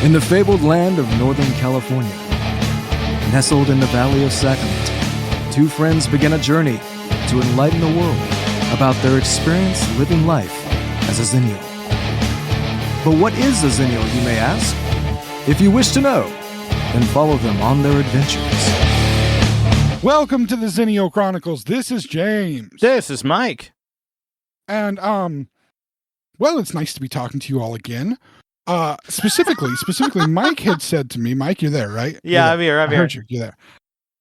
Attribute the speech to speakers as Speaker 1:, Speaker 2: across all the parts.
Speaker 1: In the fabled land of Northern California, nestled in the Valley of Sacramento, two friends begin a journey to enlighten the world about their experience living life as a Xennial. But what is a Xennial, you may ask? If you wish to know, then follow them on their adventures.
Speaker 2: Welcome to the Xennial Chronicles. This is James.
Speaker 3: This is Mike.
Speaker 2: And, well, it's nice to be talking to you all again. Specifically, Mike had said to me, Mike, you're there, right?
Speaker 3: Yeah, I'm here.
Speaker 2: I heard you. You're there.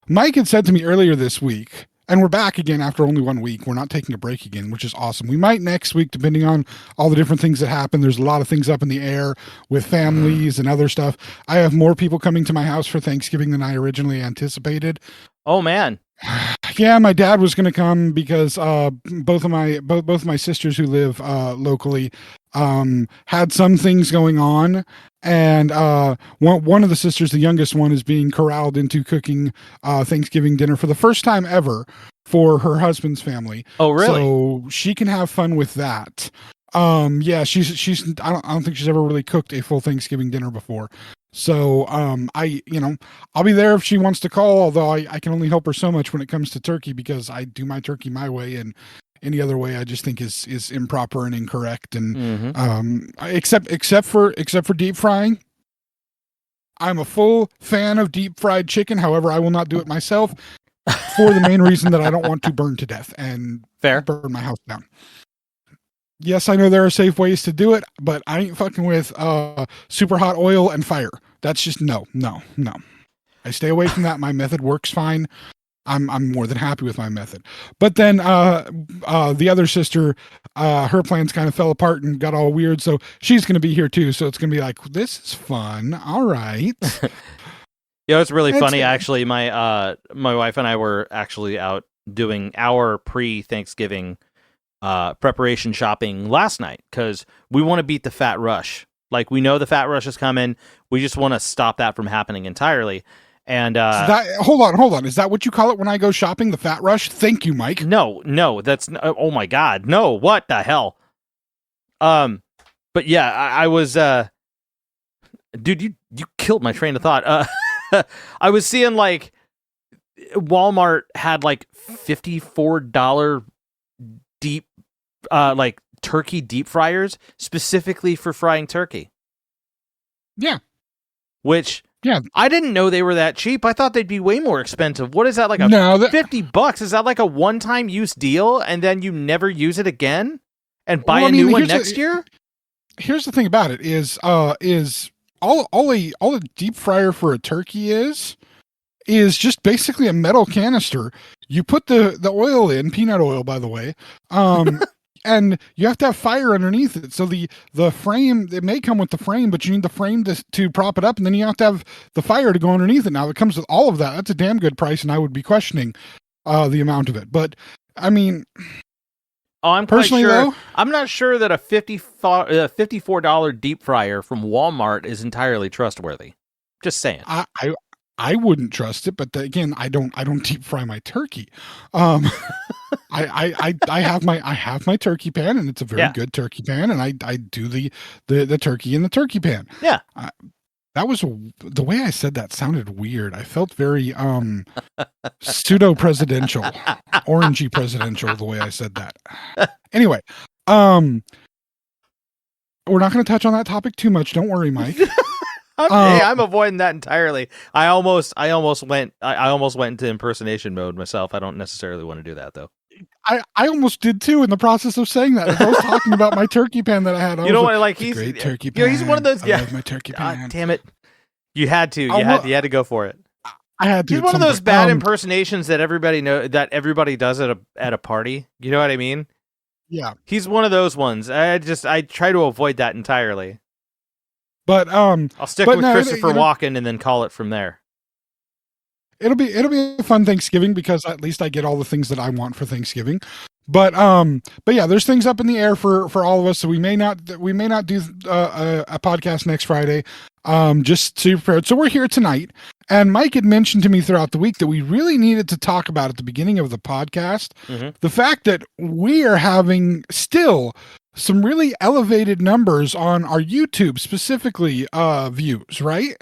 Speaker 2: Mike had said to me earlier this week, and we're back again after only 1 week. We're not taking a break again, which is awesome. We might next week, depending on all the different things that happen. There's a lot of things up in the air with families and other stuff. I have more people coming to my house for Thanksgiving than I originally anticipated.
Speaker 3: Oh, man.
Speaker 2: Yeah, my dad was going to come because both of my sisters who live locally had some things going on, and one of the sisters, the youngest one, is being corralled into cooking Thanksgiving dinner for the first time ever for her husband's family.
Speaker 3: Oh, really?
Speaker 2: So she can have fun with that. Yeah, she's I don't think she's ever really cooked a full Thanksgiving dinner before. So, I'll be there if she wants to call, although I can only help her so much when it comes to turkey, because I do my turkey my way, and any other way I just think is improper and incorrect. And, except for deep frying, I'm a full fan of deep fried chicken. However, I will not do it myself for the main reason that I don't want to burn to death and burn my house down. Yes, I know there are safe ways to do it, but I ain't fucking with super hot oil and fire. That's just no. I stay away from that. My method works fine. I'm more than happy with my method. But then the other sister, her plans kind of fell apart and got all weird, so she's going to be here too. So it's going to be like, this is fun. All right.
Speaker 3: Yeah, it's really funny. Actually, my wife and I were actually out doing our pre-Thanksgiving preparation shopping last night because we want to beat the fat rush. Like, we know the fat rush is coming. We just want to stop that from happening entirely. And
Speaker 2: hold on. Is that what you call it when I go shopping? The fat rush? Thank you, Mike.
Speaker 3: No, that's oh my God, no! What the hell? But yeah, I was dude, you killed my train of thought. I was seeing like Walmart had like $54 deep like turkey deep fryers specifically for frying turkey.
Speaker 2: Yeah.
Speaker 3: Which I didn't know they were that cheap. I thought they'd be way more expensive. What is that, like $50? Is that like a one-time use deal and then you never use it again and buy a new one next year?
Speaker 2: Here's the thing about it is all a deep fryer for a turkey is just basically a metal canister. You put the oil in, peanut oil, by the way, and you have to have fire underneath it. So the frame, it may come with the frame, but you need the frame to prop it up, and then you have to have the fire to go underneath it. Now, it comes with all of that. That's a damn good price, and I would be questioning the amount of it. But, I mean...
Speaker 3: I'm personally, though, I'm not sure that a $54 deep fryer from Walmart is entirely trustworthy. Just saying.
Speaker 2: I wouldn't trust it, but again, I don't deep fry my turkey. I have my turkey pan, and it's a very good turkey pan, and I do the turkey in the turkey pan.
Speaker 3: Yeah.
Speaker 2: That was the way I said that sounded weird. I felt very pseudo presidential, orangey presidential the way I said that. Anyway, we're not going to touch on that topic too much. Don't worry, Mike.
Speaker 3: I'm avoiding that entirely. I almost went into impersonation mode myself. I don't necessarily want to do that though.
Speaker 2: I almost did too in the process of saying that. I was talking about my turkey pan that I had.
Speaker 3: You know what? Like, he's
Speaker 2: great turkey pan.
Speaker 3: He's one of those.
Speaker 2: I love my turkey pan.
Speaker 3: Damn it! You had to. You had to go for it.
Speaker 2: I had to.
Speaker 3: He's one of those bad impersonations that everybody does at a party. You know what I mean?
Speaker 2: Yeah.
Speaker 3: He's one of those ones. I try to avoid that entirely.
Speaker 2: But
Speaker 3: I'll stick with Christopher Walken and then call it from there.
Speaker 2: It'll be a fun Thanksgiving because at least I get all the things that I want for Thanksgiving. But yeah, there's things up in the air for all of us. So we may not do a podcast next Friday. Just to be prepared. So we're here tonight, And Mike had mentioned to me throughout the week that we really needed to talk about at the beginning of the podcast the fact that we are having still some really elevated numbers on our YouTube, specifically views, right?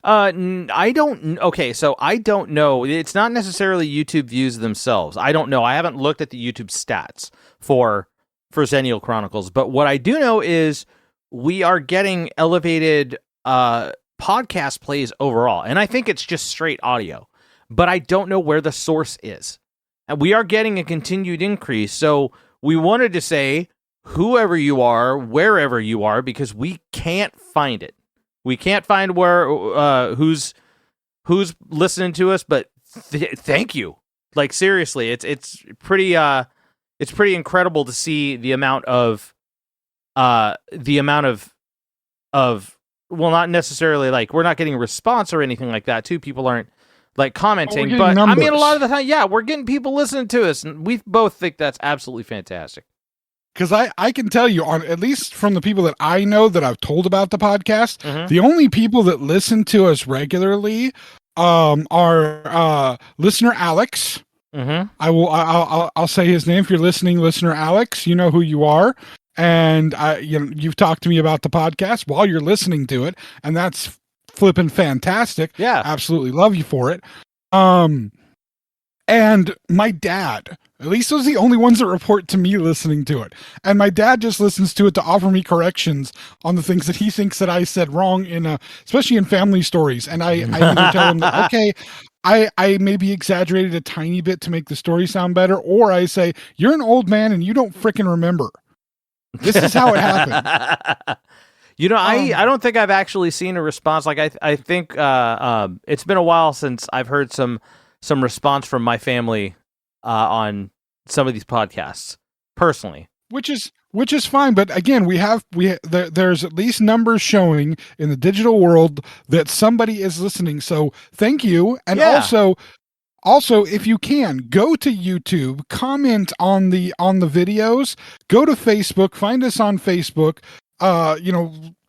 Speaker 3: I don't. Okay, so I don't know. It's not necessarily YouTube views themselves. I don't know. I haven't looked at the YouTube stats for Xennial Chronicles, but what I do know is we are getting elevated podcast plays overall, and I think it's just straight audio. But I don't know where the source is, and we are getting a continued increase. So we wanted to say, whoever you are, wherever you are, because we can't find it. We can't find where who's listening to us, but thank you. Like, seriously, it's pretty incredible to see the amount of well, not necessarily like we're not getting a response or anything like that. Too, people aren't like commenting, but numbers. I mean, a lot of the time, yeah, we're getting people listening to us, and we both think that's absolutely fantastic.
Speaker 2: Because I can tell you, on at least from the people that I know that I've told about the podcast, the only people that listen to us regularly are listener Alex. I'll say his name. If you're listening, listener Alex, you know who you are, and you've talked to me about the podcast while you're listening to it, and that's flipping fantastic.
Speaker 3: Yeah,
Speaker 2: absolutely love you for it. And my dad, at least those are the only ones that report to me listening to it. And my dad just listens to it to offer me corrections on the things that he thinks that I said wrong especially in family stories. And I either tell him that, okay, I maybe exaggerated a tiny bit to make the story sound better, or I say, you're an old man and you don't frickin' remember. This is how it happened.
Speaker 3: I don't think I've actually seen a response. Like I think it's been a while since I've heard some response from my family on some of these podcasts personally,
Speaker 2: which is fine. But again, there's at least numbers showing in the digital world that somebody is listening. So thank you. And also, if you can, go to YouTube, comment on the videos, go to Facebook, find us on Facebook,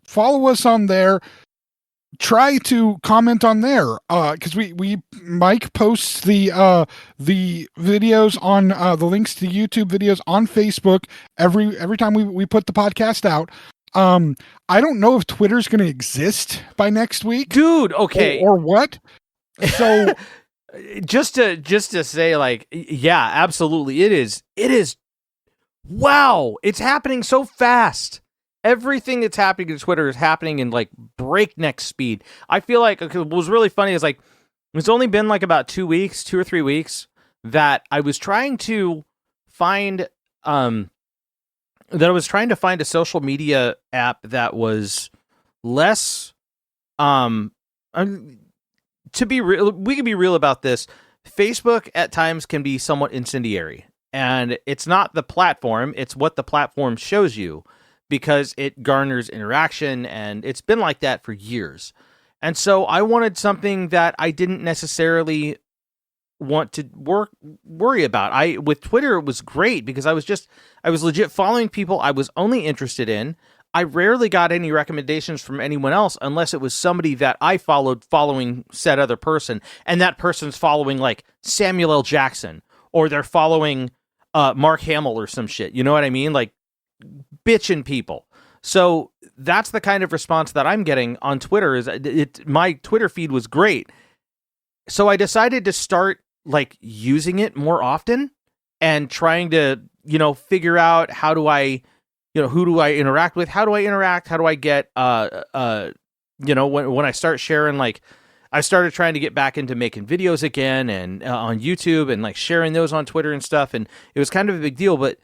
Speaker 2: follow us on there. Try to comment on there, because Mike posts the videos on the links to YouTube videos on Facebook every time we put the podcast out. I don't know if Twitter's going to exist by next week,
Speaker 3: dude. Okay,
Speaker 2: or what? So
Speaker 3: just to say, like, yeah, absolutely, it is. Wow, it's happening so fast. Everything that's happening to Twitter is happening in like breakneck speed. I feel like what was really funny is like it's only been like about 2 or 3 weeks that I was trying to find a social media app that was less to be real. We can be real about this. Facebook at times can be somewhat incendiary, and it's not the platform, it's what the platform shows you, because it garners interaction, and it's been like that for years. And so I wanted something that I didn't necessarily want to worry about. With Twitter, it was great because I was legit following people I was only interested in. I rarely got any recommendations from anyone else unless it was somebody that I followed following said other person, and that person's following like Samuel L. Jackson, or they're following Mark Hamill or some shit. You know what I mean? Like, bitching people. So that's the kind of response that I'm getting on Twitter. My Twitter feed was great. So I decided to start like using it more often and trying to, figure out how do I, who do I interact with? How do I interact? How do I get, when I start sharing, like, I started trying to get back into making videos again and on YouTube and like sharing those on Twitter and stuff. And it was kind of a big deal, but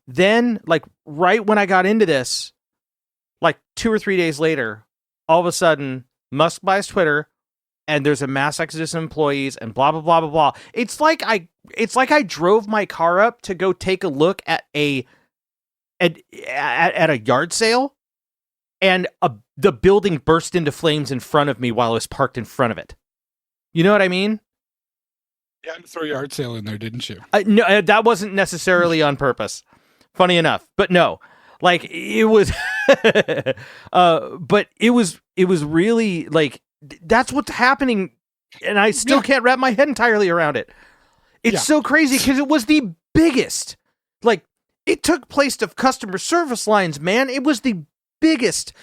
Speaker 3: then, like, right when I got into this, like 2 or 3 days later, all of a sudden, Musk buys Twitter, and there's a mass exodus of employees, and blah blah blah blah blah. It's like I drove my car up to go take a look at a yard sale, and the building burst into flames in front of me while I was parked in front of it. You know what I mean?
Speaker 2: You had to throw yard sale in there, didn't you?
Speaker 3: No, that wasn't necessarily on purpose. Funny enough, but no, like it was, but it was really like that's what's happening, and I still can't wrap my head entirely around it. It's so crazy because it was the biggest. Like, it took place of customer service lines, man. It was the biggest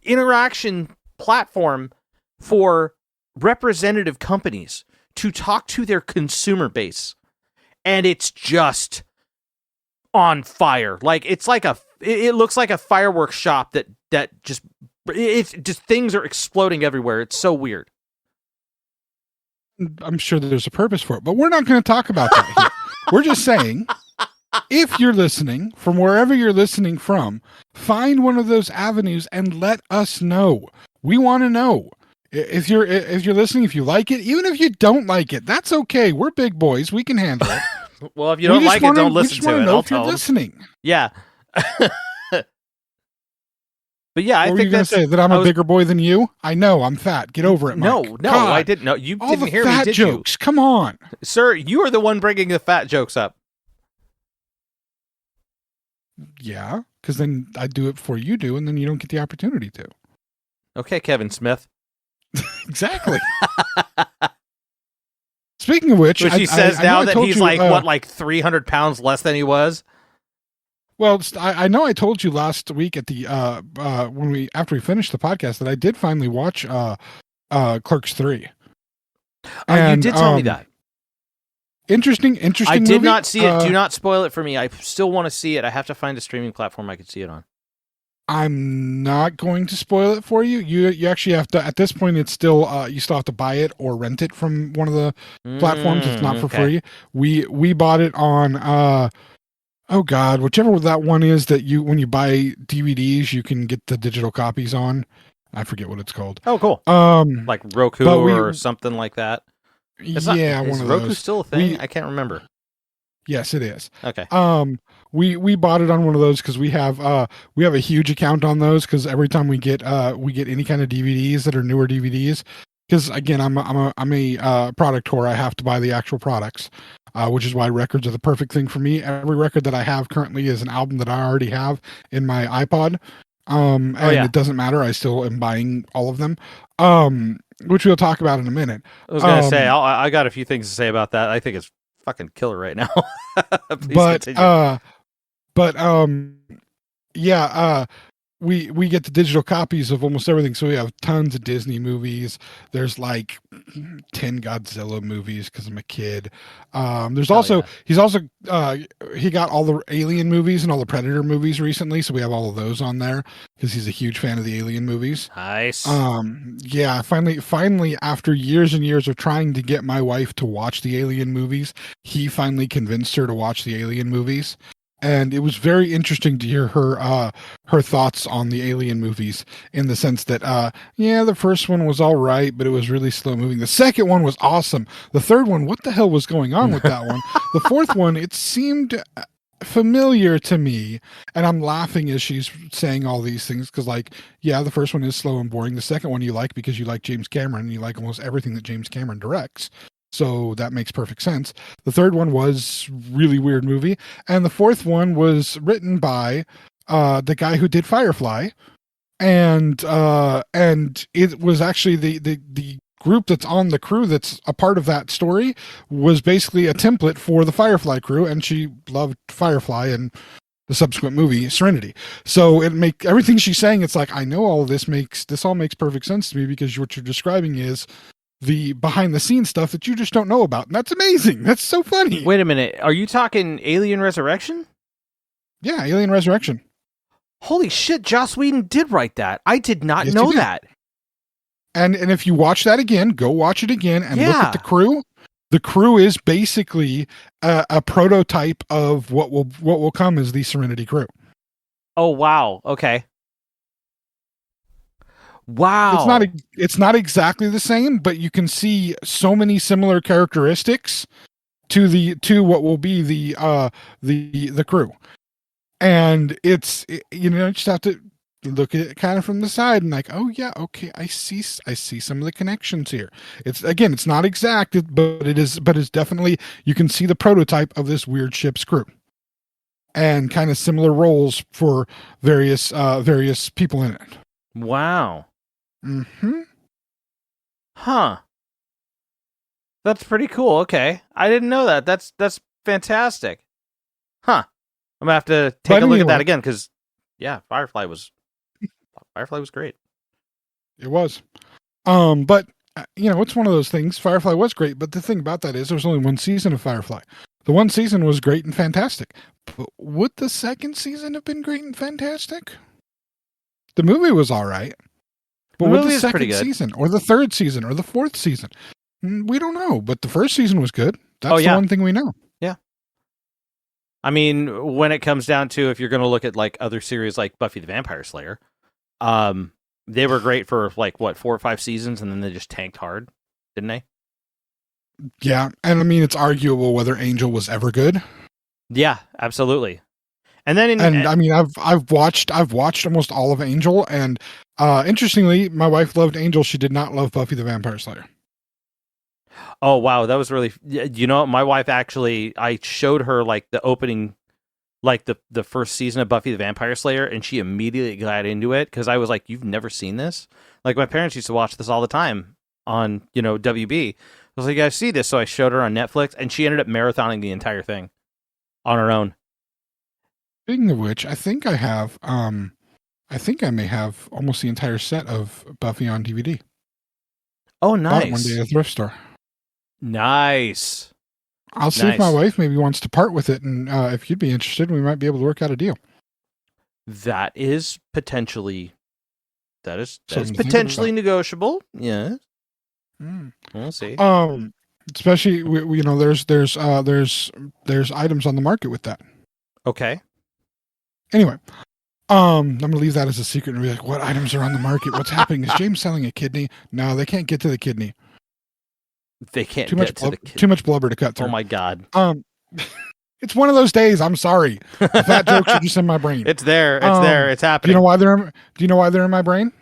Speaker 3: interaction platform for representative companies to talk to their consumer base. And it's just on fire. Like, it's like it looks like a fireworks shop that just things are exploding everywhere. It's so weird.
Speaker 2: I'm sure that there's a purpose for it, but we're not going to talk about that here. We're just saying, if you're listening from wherever you're listening from, find one of those avenues and let us know. We want to know if you're listening, if you like it, even if you don't like it, that's okay. We're big boys. We can handle it.
Speaker 3: Well, if you don't like it, don't listen to it.
Speaker 2: Know if you're listening.
Speaker 3: Yeah. But yeah,
Speaker 2: I think that's say that I'm a bigger boy than you. I know I'm fat. Get over it, Mike.
Speaker 3: No, God. I didn't know. You didn't hear me, did
Speaker 2: jokes.
Speaker 3: You?
Speaker 2: Come on,
Speaker 3: sir. You are the one bringing the fat jokes up.
Speaker 2: Yeah, because then I do it before you do, and then you don't get the opportunity to.
Speaker 3: Okay, Kevin Smith.
Speaker 2: Exactly. Speaking of which
Speaker 3: he says now that he's like 300 pounds less than he was.
Speaker 2: Well, I know I told you last week at the after we finished the podcast that I did finally watch Clerks 3.
Speaker 3: You did tell me that.
Speaker 2: Interesting.
Speaker 3: I did
Speaker 2: movie.
Speaker 3: Not see it. Do not spoil it for me. I still want to see it. I have to find a streaming platform I could see it on.
Speaker 2: I'm not going to spoil it for you. You actually have to. At this point, it's still you still have to buy it or rent it from one of the platforms. It's not for free. We bought it on. Oh God, whichever that one is that when you buy DVDs, you can get the digital copies on. I forget what it's called.
Speaker 3: Oh, cool. Like Roku or something like that.
Speaker 2: One of
Speaker 3: Roku
Speaker 2: those.
Speaker 3: Still a thing? I can't remember.
Speaker 2: Yes, it is.
Speaker 3: Okay.
Speaker 2: We bought it on one of those because we have a huge account on those because every time we get any kind of DVDs that are newer DVDs, because again I'm a product whore. I have to buy the actual products. Which is why records are the perfect thing for me. Every record that I have currently is an album that I already have in my iPod. It doesn't matter. I still am buying all of them. Which we'll talk about in a minute.
Speaker 3: I was going to say, I got a few things to say about that. I think it's fucking killer right now. Continue.
Speaker 2: We get the digital copies of almost everything. So we have tons of Disney movies. There's like 10 Godzilla movies because I'm a kid. He got all the Alien movies and all the Predator movies recently. So we have all of those on there because he's a huge fan of the Alien movies.
Speaker 3: Nice.
Speaker 2: Finally, after years and years of trying to get my wife to watch the Alien movies, he finally convinced her to watch the Alien movies. And it was very interesting to hear her thoughts on the Alien movies in the sense that, the first one was all right, but it was really slow moving. The second one was awesome. The third one, what the hell was going on with that one? The fourth one, it seemed familiar to me. And I'm laughing as she's saying all these things because, the first one is slow and boring. The second one you like because you like James Cameron and you like almost everything that James Cameron directs. So that makes perfect sense. The third one was really weird movie. And the fourth one was written by the guy who did Firefly. And it was actually the group that's on the crew that's a part of that story was basically a template for the Firefly crew. And she loved Firefly and the subsequent movie Serenity. So everything she's saying, it's like, I know all of this all makes perfect sense to me because what you're describing is the behind the scenes stuff that you just don't know about. And that's amazing. That's so funny.
Speaker 3: Wait a minute. Are you talking Alien Resurrection?
Speaker 2: Yeah, Alien Resurrection.
Speaker 3: Holy shit, Joss Whedon did write that. I did not know that.
Speaker 2: And if you watch that again, go watch it again and look at the crew. The crew is basically a prototype of what will come as the Serenity crew.
Speaker 3: Oh, wow. Okay. Wow.
Speaker 2: It's not exactly the same, but you can see so many similar characteristics to what will be the crew. And you just have to look at it kind of from the side and like, oh yeah, okay, I see some of the connections here. It's not exact, but it's definitely, you can see the prototype of this weird ship's crew. And kind of similar roles for various people in it.
Speaker 3: Wow.
Speaker 2: Mm-hmm.
Speaker 3: Huh. That's pretty cool. Okay. I didn't know that. That's fantastic. Huh. I'm gonna have to take
Speaker 2: But
Speaker 3: a look at that
Speaker 2: anyway.
Speaker 3: again because, yeah, Firefly was great.
Speaker 2: It was. But it's one of those things. Firefly was great, but the thing about that is there was only one season of Firefly. The one season was great and fantastic. But would the second season have been great and fantastic? The movie was all right. But
Speaker 3: The
Speaker 2: would
Speaker 3: movie
Speaker 2: the
Speaker 3: is pretty
Speaker 2: second
Speaker 3: good.
Speaker 2: season or the third season or the fourth season? We don't know. But the first season was good. That's the one thing we know.
Speaker 3: Yeah. I mean, when it comes down to if you're going to look at like other series like Buffy the Vampire Slayer, they were great for like what 4 or 5 seasons, and then they just tanked hard, didn't they?
Speaker 2: Yeah, and I mean it's arguable whether Angel was ever good.
Speaker 3: Yeah, absolutely. And then
Speaker 2: I mean I've watched almost all of Angel, and interestingly, my wife loved Angel. She did not love Buffy the Vampire Slayer.
Speaker 3: Oh wow, that was really. You know, my wife actually, I showed her like the opening, like the first season of Buffy the Vampire Slayer, and she immediately got into it because I was like, "You've never seen this?" Like my parents used to watch this all the time on WB. I was like, "I see this," so I showed her on Netflix, and she ended up marathoning the entire thing on her own.
Speaker 2: Speaking of which, I think I have. I think I may have almost the entire set of Buffy on DVD.
Speaker 3: Oh,
Speaker 2: Bought it one
Speaker 3: nice.
Speaker 2: day at a thrift store.
Speaker 3: Nice.
Speaker 2: I'll see if my wife maybe wants to part with it, and if you'd be interested, we might be able to work out a deal.
Speaker 3: That is potentially. That is
Speaker 2: Something to think
Speaker 3: potentially
Speaker 2: about.
Speaker 3: negotiable. Yeah,
Speaker 2: Mm.
Speaker 3: we'll see.
Speaker 2: Especially there's items on the market with that.
Speaker 3: Okay.
Speaker 2: Anyway, I'm gonna leave that as a secret and be like, what items are on the market? What's happening? Is James selling a kidney? No, they can't get to the kidney.
Speaker 3: They can't
Speaker 2: Too
Speaker 3: get
Speaker 2: much
Speaker 3: to the kid.
Speaker 2: too much blubber to cut through.
Speaker 3: Oh my god.
Speaker 2: It's one of those days. I'm sorry. The fat jokes are just in my brain.
Speaker 3: It's there. It's there. It's
Speaker 2: Do
Speaker 3: happening.
Speaker 2: you know why they're in my brain?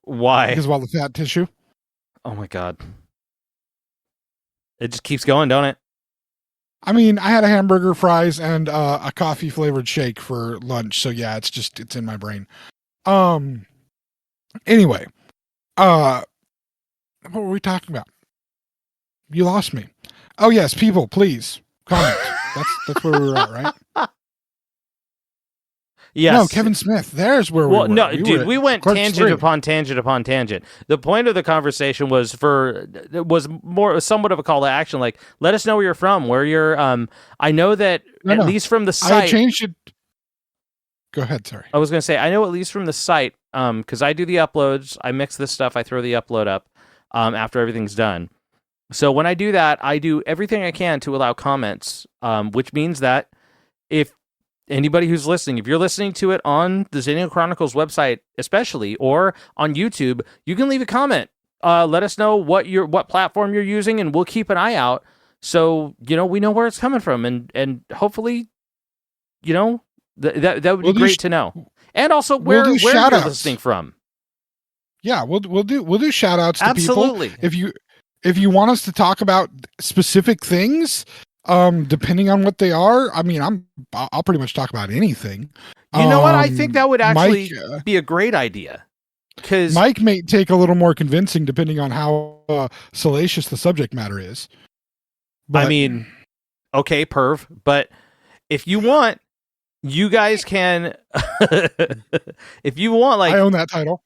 Speaker 3: Why?
Speaker 2: Because of all the fat tissue.
Speaker 3: Oh my god. It just keeps going, don't it?
Speaker 2: I mean, I had a hamburger, fries, and a coffee flavored shake for lunch. So yeah, it's in my brain. Anyway, what were we talking about? You lost me. Oh yes, people, please comment. That's where we were at, right?
Speaker 3: Yes.
Speaker 2: No, Kevin Smith. There's where we were.
Speaker 3: No, dude, we went
Speaker 2: Clerks
Speaker 3: tangent
Speaker 2: 3.
Speaker 3: upon tangent upon tangent. The point of the conversation was somewhat of a call to action. Like, let us know where you're from, where you're. I know that at least from the site.
Speaker 2: I changed it. Go ahead. Sorry.
Speaker 3: I was going to say I know at least from the site, because I do the uploads. I mix this stuff. I throw the upload up after everything's done. So when I do that, I do everything I can to allow comments, which means that if anybody who's listening, if you're listening to it on the Xennial Chronicles website, especially, or on YouTube, you can leave a comment. Let us know what platform you're using, and we'll keep an eye out so we know where it's coming from, and hopefully, that would be great to know, and also where you're listening from.
Speaker 2: Yeah, we'll do shout outs to
Speaker 3: Absolutely.
Speaker 2: people. If you want us to talk about specific things, depending on what they are, I mean, I'll pretty much talk about anything.
Speaker 3: You know what? I think that would actually be a great idea. Because
Speaker 2: Mike may take a little more convincing depending on how salacious the subject matter is.
Speaker 3: But, I mean, okay, perv. But if you want, you guys can. If you want, like,
Speaker 2: I own that title.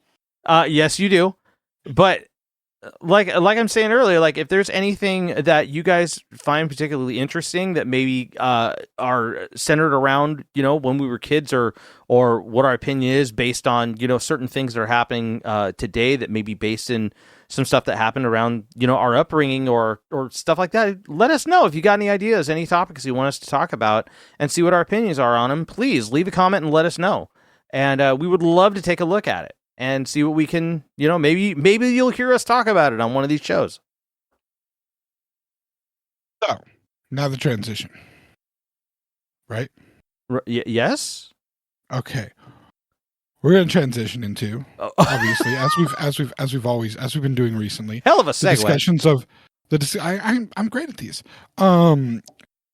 Speaker 3: Yes, you do. But like I'm saying earlier, like if there's anything that you guys find particularly interesting that maybe are centered around when we were kids, or what our opinion is based on certain things that are happening today that may be based in some stuff that happened around our upbringing or stuff like that, let us know if you got any ideas, any topics you want us to talk about, and see what our opinions are on them. Please leave a comment and let us know, and we would love to take a look at it and see what we can, maybe you'll hear us talk about it on one of these shows.
Speaker 2: So, now the transition. Right?
Speaker 3: Yes?
Speaker 2: Okay. We're going to transition into, obviously, as we've been doing recently.
Speaker 3: Hell of a segue.
Speaker 2: The discussions of I'm great at these.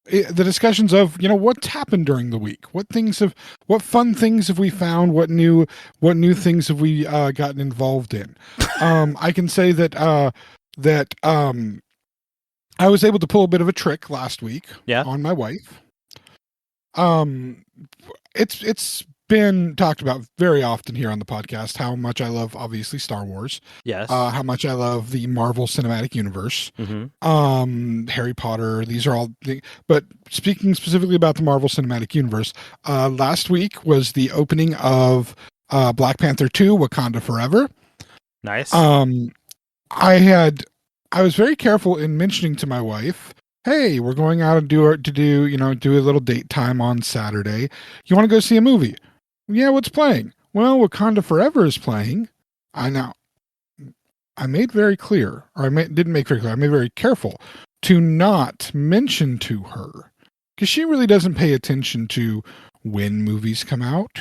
Speaker 2: the discussions of, what's happened during the week, what fun things have we found, what new things have we gotten involved in. I can say that I was able to pull a bit of a trick last week on my wife. It's been talked about very often here on the podcast how much I love, obviously, Star Wars.
Speaker 3: Yes.
Speaker 2: How much I love the Marvel Cinematic Universe. Harry Potter. These are all. But speaking specifically about the Marvel Cinematic Universe, last week was the opening of Black Panther 2: Wakanda Forever.
Speaker 3: Nice.
Speaker 2: I was very careful in mentioning to my wife, hey, we're going out and do a little date time on Saturday. You want to go see a movie? Yeah, what's playing? Well, Wakanda Forever is playing. I made very clear, or didn't make very clear. I made very careful to not mention to her, because she really doesn't pay attention to when movies come out.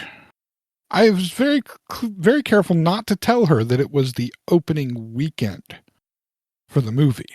Speaker 2: I was very, very careful not to tell her that it was the opening weekend for the movie.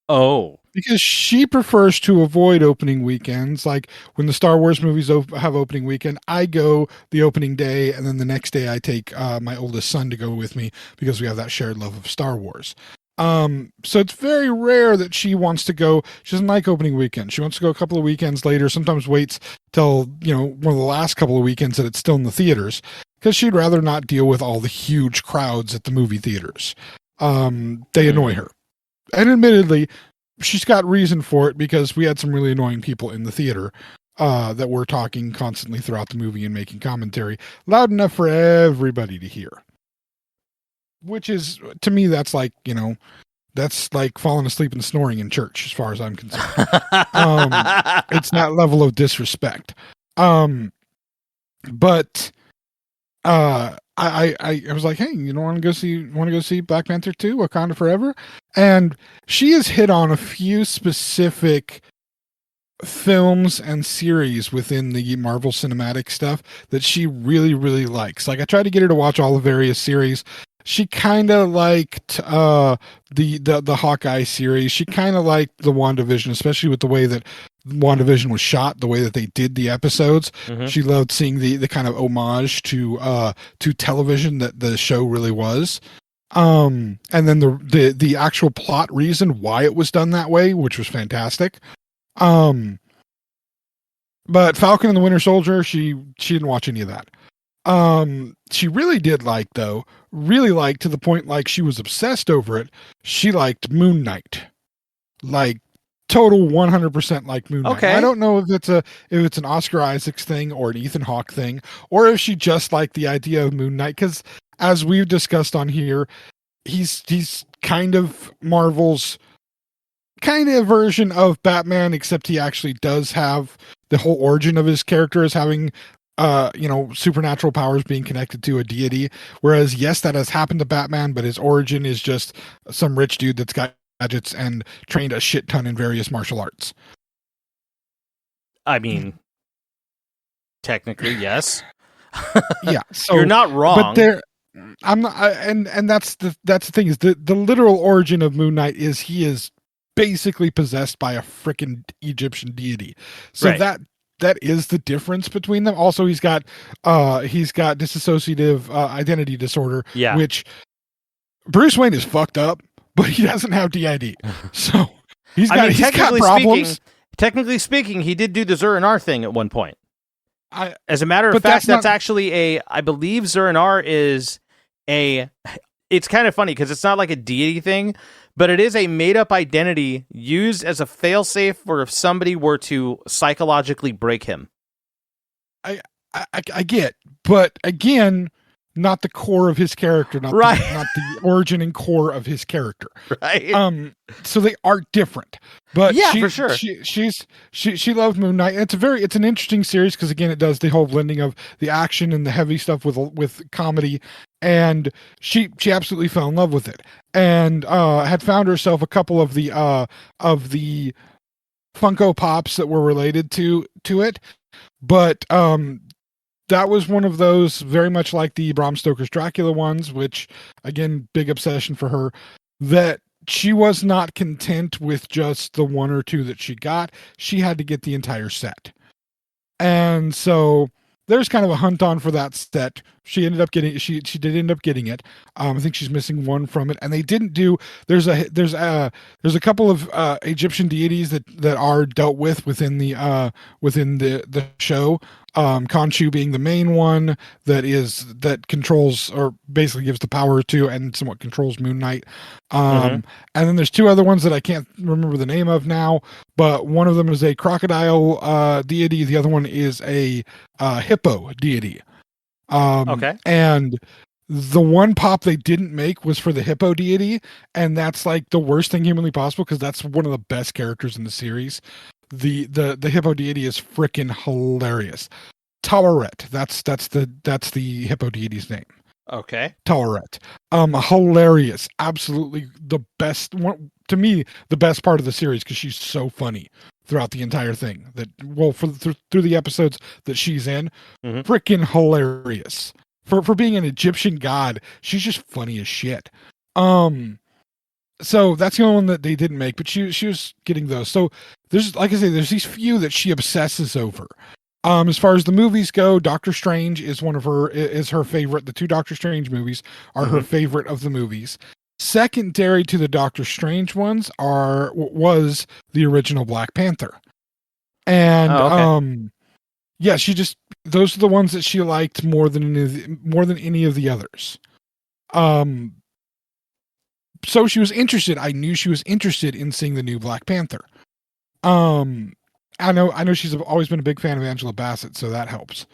Speaker 3: Oh.
Speaker 2: Because she prefers to avoid opening weekends. Like when the Star Wars movies have opening weekend, I go the opening day, and then the next day I take my oldest son to go with me because we have that shared love of Star Wars. So it's very rare that she wants to go. She doesn't like opening weekend. She wants to go a couple of weekends later, sometimes waits till, one of the last couple of weekends that it's still in the theaters, because she'd rather not deal with all the huge crowds at the movie theaters. They annoy her. And admittedly, she's got reason for it, because we had some really annoying people in the theater that were talking constantly throughout the movie and making commentary loud enough for everybody to hear. Which is, to me, that's like, that's like falling asleep and snoring in church, as far as I'm concerned. It's that level of disrespect. But I was like, hey, you don't want to go see Black Panther 2: Wakanda Forever? And she has hit on a few specific films and series within the Marvel Cinematic stuff that she really, really likes. Like, I tried to get her to watch all the various series. She kind of liked the Hawkeye series. She kind of liked the WandaVision, especially with the way that WandaVision was shot, the way that they did the episodes. She loved seeing the kind of homage to television that the show really was. And then the actual plot reason why it was done that way, which was fantastic. But Falcon and the Winter Soldier, she didn't watch any of that. She really did like, though, to the point, like, she was obsessed over it. She liked Moon Knight, like total 100% like Moon Knight.
Speaker 3: Okay.
Speaker 2: I don't know if it's an Oscar Isaacs thing or an Ethan Hawke thing, or if she just liked the idea of Moon Knight, because as we've discussed on here, he's kind of Marvel's kind of version of Batman, except he actually does have the whole origin of his character as having supernatural powers being connected to a deity. Whereas, yes, that has happened to Batman, but his origin is just some rich dude that's got gadgets and trained a shit ton in various martial arts.
Speaker 3: I mean, technically, yes.
Speaker 2: Yeah, so
Speaker 3: you're not wrong.
Speaker 2: But I'm not, and that's the thing, is the literal origin of Moon Knight is he is basically possessed by a freaking Egyptian deity. So
Speaker 3: right.
Speaker 2: that is the difference between them. Also, he's got dissociative identity disorder, which Bruce Wayne is fucked up, but he doesn't have DID. So he's got problems.
Speaker 3: Technically speaking, he did do the Zur-En-Arr thing at one point. As a matter of fact, that's actually I believe Zur-En-Arr is it's kind of funny because it's not like a deity thing, but it is a made-up identity used as a failsafe for if somebody were to psychologically break him.
Speaker 2: I get, but again, not the core of his character, not the origin and core of his character.
Speaker 3: Right.
Speaker 2: So they are different. But
Speaker 3: yeah, for sure.
Speaker 2: She loved Moon Knight. It's an interesting series because, again, it does the whole blending of the action and the heavy stuff with comedy, and she absolutely fell in love with it, and had found herself a couple of the Funko Pops that were related to it, but that was one of those very much like the Bram Stoker's Dracula ones, which, again, big obsession for her, that she was not content with just the one or two that she got. She had to get the entire set. And so there's kind of a hunt on for that set. She ended up getting she did end up getting it. I think she's missing one from it, and they didn't do. There's a couple of Egyptian deities that are dealt with within the show. Khonshu being the main one that controls or basically gives the power to and somewhat controls Moon Knight. And then there's two other ones that I can't remember the name of now, but one of them is a crocodile deity. The other one is a hippo deity. And the one pop they didn't make was for the hippo deity, and that's like the worst thing humanly possible because that's one of the best characters in the series. The hippo deity is freaking hilarious. Taweret, that's the hippo deity's name.
Speaker 3: Okay.
Speaker 2: Taweret. Hilarious. Absolutely the best one to me, the best part of the series because she's so funny throughout the entire thing. Through the episodes that she's in, freaking hilarious. For being an Egyptian god, she's just funny as shit. So that's the only one that they didn't make, but she was getting those. So there's, like I say, there's these few that she obsesses over. As far as the movies go, Doctor Strange is her favorite. The two Doctor Strange movies are her favorite of the movies. Secondary to the Doctor Strange ones was the original Black Panther. And yeah, those are the ones that she liked more than any of the others. So she was interested. I knew she was interested in seeing the new Black Panther. I know she's always been a big fan of Angela Bassett, so that helps.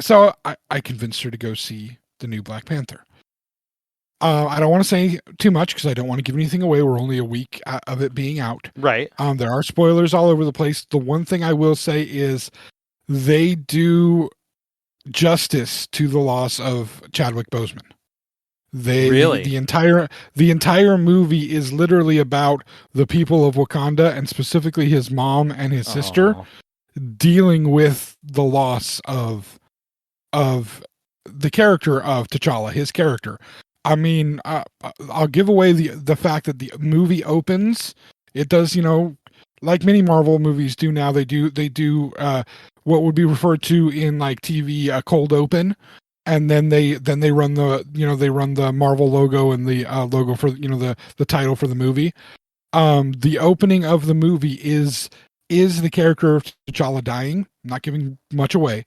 Speaker 2: So I convinced her to go see the new Black Panther. I don't want to say too much because I don't want to give anything away. We're only a week of it being out.
Speaker 3: Right.
Speaker 2: There are spoilers all over the place. The one thing I will say is they do justice to the loss of Chadwick Boseman.
Speaker 3: Really?
Speaker 2: The entire movie is literally about the people of Wakanda and specifically his mom and his sister dealing with the loss of the character of T'Challa, his character. I mean, I'll give away the fact that the movie opens. It does, like many Marvel movies do now. They do what would be referred to in like TV a cold open. And then they run the Marvel logo and the logo for the title for the movie. The opening of the movie is the character of T'Challa dying, not giving much away,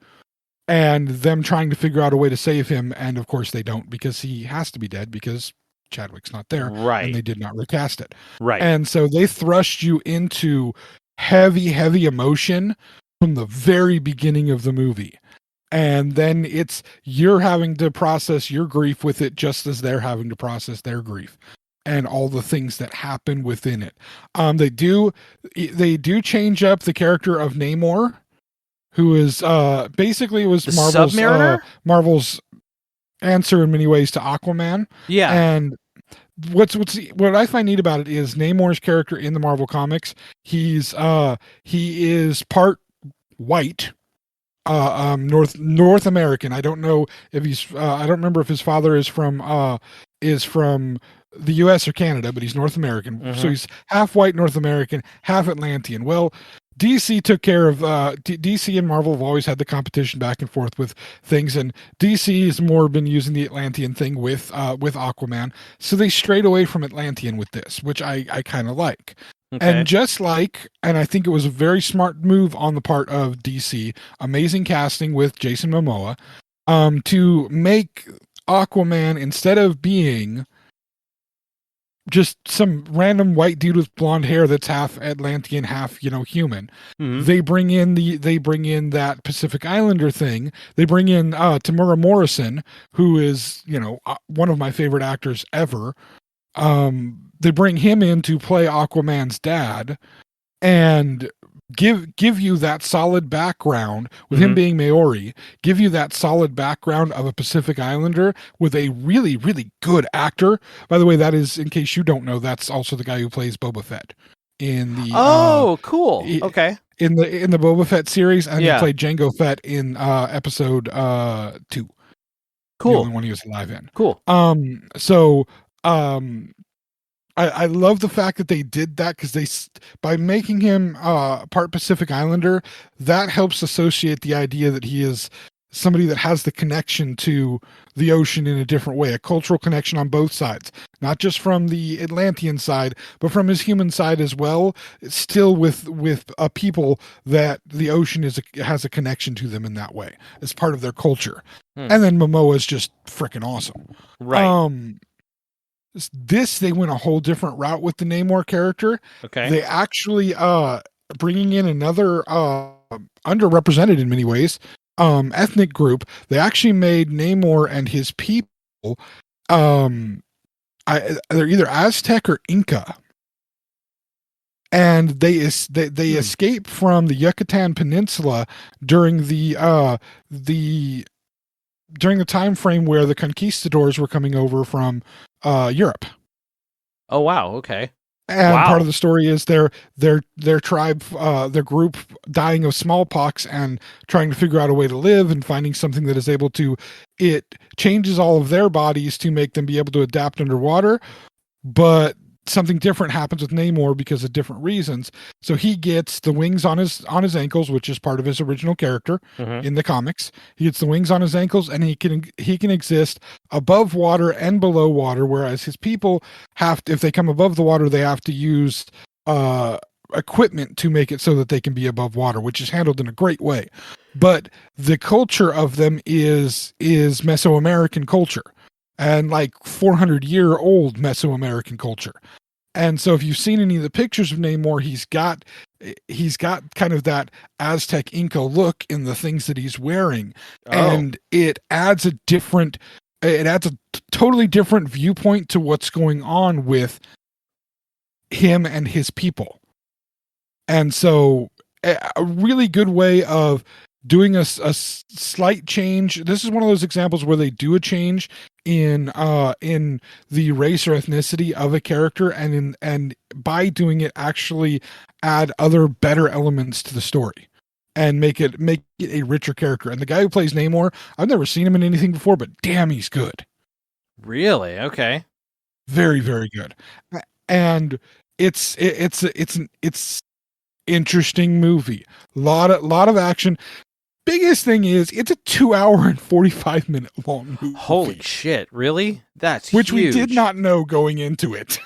Speaker 2: and them trying to figure out a way to save him, and of course they don't because he has to be dead because Chadwick's not there,
Speaker 3: right?
Speaker 2: And they did not recast it,
Speaker 3: right?
Speaker 2: And so they thrust you into heavy emotion from the very beginning of the movie. And then you're having to process your grief with it just as they're having to process their grief and all the things that happen within it. They do change up the character of Namor, who is basically was
Speaker 3: the
Speaker 2: Marvel's answer in many ways to Aquaman.
Speaker 3: Yeah.
Speaker 2: And what I find neat about it is Namor's character in the Marvel comics, he is part white. North American. I don't know if he's. I don't remember if his father is from the U.S. or Canada, but he's North American. So he's half white North American, half Atlantean. Well, DC took care of DC and Marvel have always had the competition back and forth with things, and DC has more been using the Atlantean thing with Aquaman. So they strayed away from Atlantean with this, which I kind of like. Okay. And I think it was a very smart move on the part of DC, amazing casting with Jason Momoa, to make Aquaman, instead of being just some random white dude with blonde hair that's half Atlantean, half, human. They bring in that Pacific Islander thing. They bring in Tamura Morrison, who is, one of my favorite actors ever. They bring him in to play Aquaman's dad and give you that solid background with him being Maori, give you that solid background of a Pacific Islander with a really, really good actor. By the way, that is, in case you don't know, that's also the guy who plays Boba Fett in the
Speaker 3: cool. Okay.
Speaker 2: In the Boba Fett series, and he played Jango Fett in episode 2.
Speaker 3: Cool.
Speaker 2: The only one he was alive in.
Speaker 3: Cool.
Speaker 2: I love the fact that they did that because by making him part Pacific Islander, that helps associate the idea that he is somebody that has the connection to the ocean in a different way, a cultural connection on both sides, not just from the Atlantean side, but from his human side as well. Still with a people that the ocean has a connection to them in that way as part of their culture. And then Momoa is just freaking awesome.
Speaker 3: Right.
Speaker 2: They went a whole different route with the Namor character.
Speaker 3: Okay.
Speaker 2: They actually bringing in another underrepresented in many ways ethnic group. They actually made Namor and his people they're either Aztec or Inca, and they escape from the Yucatan Peninsula during the time frame where the conquistadors were coming over from Europe.
Speaker 3: Oh wow, okay.
Speaker 2: And part of the story is their tribe, their group dying of smallpox and trying to figure out a way to live and finding something that is able to, it changes all of their bodies to make them be able to adapt underwater. But something different happens with Namor because of different reasons. So he gets the wings on his ankles, which is part of his original character in the comics. He gets the wings on his ankles, and he can exist above water and below water. Whereas his people have to, if they come above the water, they have to use equipment to make it so that they can be above water, which is handled in a great way. But the culture of them is Mesoamerican culture. And like 400-year-old Mesoamerican culture. And so if you've seen any of the pictures of Namor, he's got kind of that Aztec Inca look in the things that he's wearing. And it adds a totally different viewpoint to what's going on with him and his people. And so a really good way of doing a slight change. This is one of those examples where they do a change in the race or ethnicity of a character, and by doing it actually add other better elements to the story and make it a richer character. And the guy who plays Namor, I've never seen him in anything before, but damn, he's good.
Speaker 3: Really? Okay.
Speaker 2: Very, very good. And it's interesting movie. Lot of action. Biggest thing is it's a 2 hour and 45 minute long movie.
Speaker 3: Holy shit, really? That's
Speaker 2: which
Speaker 3: huge.
Speaker 2: We did not know going into it.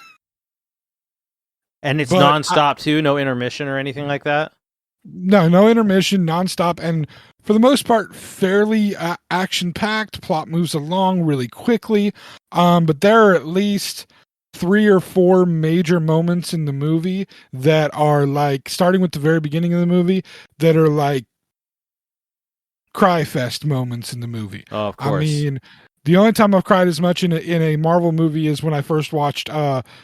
Speaker 3: And it's nonstop too, no intermission or anything like that?
Speaker 2: No intermission, nonstop, and for the most part fairly action packed. Plot moves along really quickly. But there are at least 3 or 4 major moments in the movie that are like, starting with the very beginning of the movie, that are like cry fest moments in the movie.
Speaker 3: Oh, of course.
Speaker 2: I mean, the only time I've cried as much in a Marvel movie is when I first watched Endgame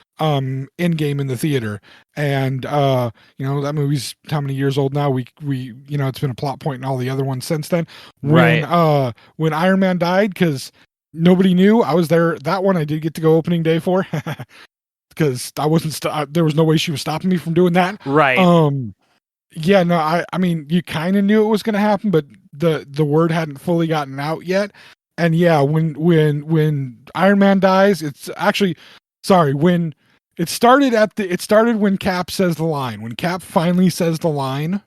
Speaker 2: in the theater. And that movie's how many years old now? We it's been a plot point in all the other ones since then. When Iron Man died, because nobody knew. I was there. That one I did get to go opening day for, because I wasn't. There was no way she was stopping me from doing that.
Speaker 3: Right.
Speaker 2: Yeah. No. I mean, you kind of knew it was going to happen, but the word hadn't fully gotten out yet. And yeah, when Iron Man dies, it's actually when it started when Cap says the line. When Cap finally says the line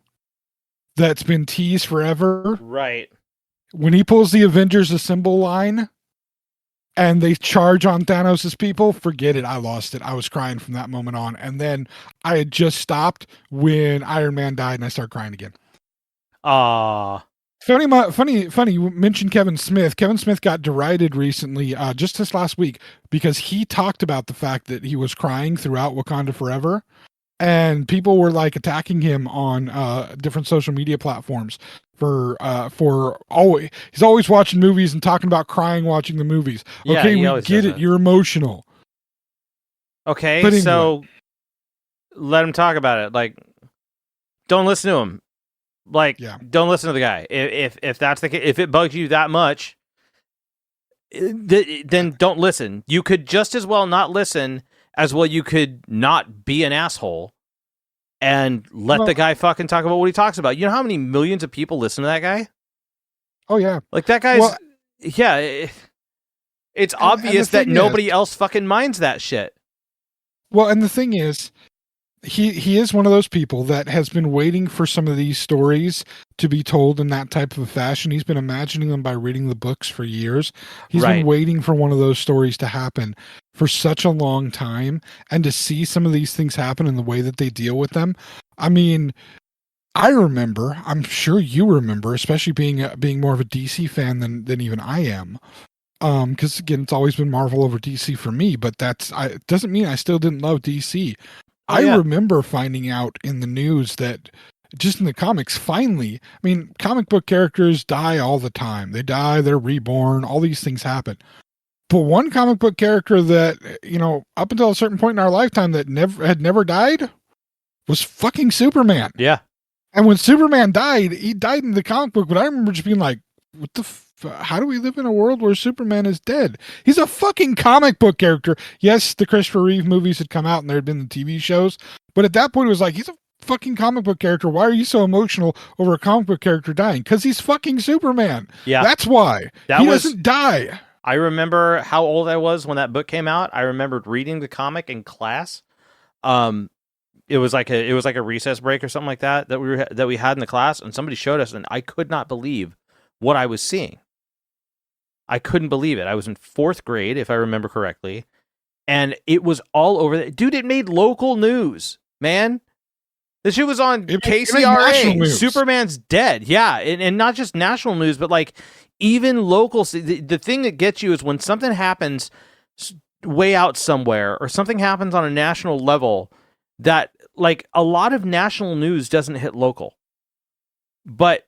Speaker 2: that's been teased forever.
Speaker 3: Right.
Speaker 2: When he pulls the Avengers Assemble line and they charge on Thanos' people, forget it. I lost it. I was crying from that moment on. And then I had just stopped when Iron Man died and I started crying again. Funny. You mentioned Kevin Smith. Kevin Smith got derided recently, just this last week, because he talked about the fact that he was crying throughout Wakanda Forever, and people were like attacking him on different social media platforms for always. He's always watching movies and talking about crying watching the movies.
Speaker 3: Yeah,
Speaker 2: okay, we get it. You're emotional.
Speaker 3: Okay,
Speaker 2: anyway.
Speaker 3: So let him talk about it. Like, don't listen to him. Like, don't listen to the guy. If that's the case, if it bugs you that much, then don't listen. You could just as well not listen as well. You could not be an asshole and let the guy fucking talk about what he talks about. You know how many millions of people listen to that guy?
Speaker 2: Oh yeah,
Speaker 3: like that guy's. Yeah, It's
Speaker 2: And
Speaker 3: obvious
Speaker 2: the
Speaker 3: that
Speaker 2: thing
Speaker 3: nobody
Speaker 2: is-
Speaker 3: else fucking minds that shit.
Speaker 2: Well, and the thing is, he is one of those people that has been waiting for some of these stories to be told in that type of a fashion. He's been imagining them by reading the books for years. He's
Speaker 3: Right.
Speaker 2: been waiting for one of those stories to happen for such a long time, and to see some of these things happen in the way that they deal with them. I mean, I remember, I'm sure you remember, especially being more of a DC fan than even I am. Because again, it's always been Marvel over DC for me, but it doesn't mean I still didn't love DC.
Speaker 3: Oh,
Speaker 2: I
Speaker 3: yeah.
Speaker 2: remember finding out in the news that just in the comics, finally, I mean, comic book characters die all the time. They die, they're reborn, all these things happen. But one comic book character that, up until a certain point in our lifetime that had never died was fucking Superman.
Speaker 3: Yeah.
Speaker 2: And when Superman died, he died in the comic book, but I remember just being like, what the how do we live in a world where Superman is dead? He's a fucking comic book character. Yes, the Christopher Reeve movies had come out and there had been the TV shows, but at that point it was like, he's a fucking comic book character. Why are you so emotional over a comic book character dying? Because he's fucking Superman.
Speaker 3: Yeah.
Speaker 2: That's why.
Speaker 3: That
Speaker 2: he
Speaker 3: was-
Speaker 2: doesn't die.
Speaker 3: I remember how old I was when that book came out. I remembered reading the comic in class. It was like a recess break or something like that we had in the class, and somebody showed us, and I could not believe what I was seeing. I couldn't believe it. I was in 4th grade, if I remember correctly, and it was all over. Dude, it made local news, man. This shit was on
Speaker 2: It made national
Speaker 3: KCRA.
Speaker 2: news.
Speaker 3: Superman's dead. Yeah, and not just national news, but like even local. The thing that gets you is when something happens way out somewhere, or something happens on a national level that, like, a lot of national news doesn't hit local. But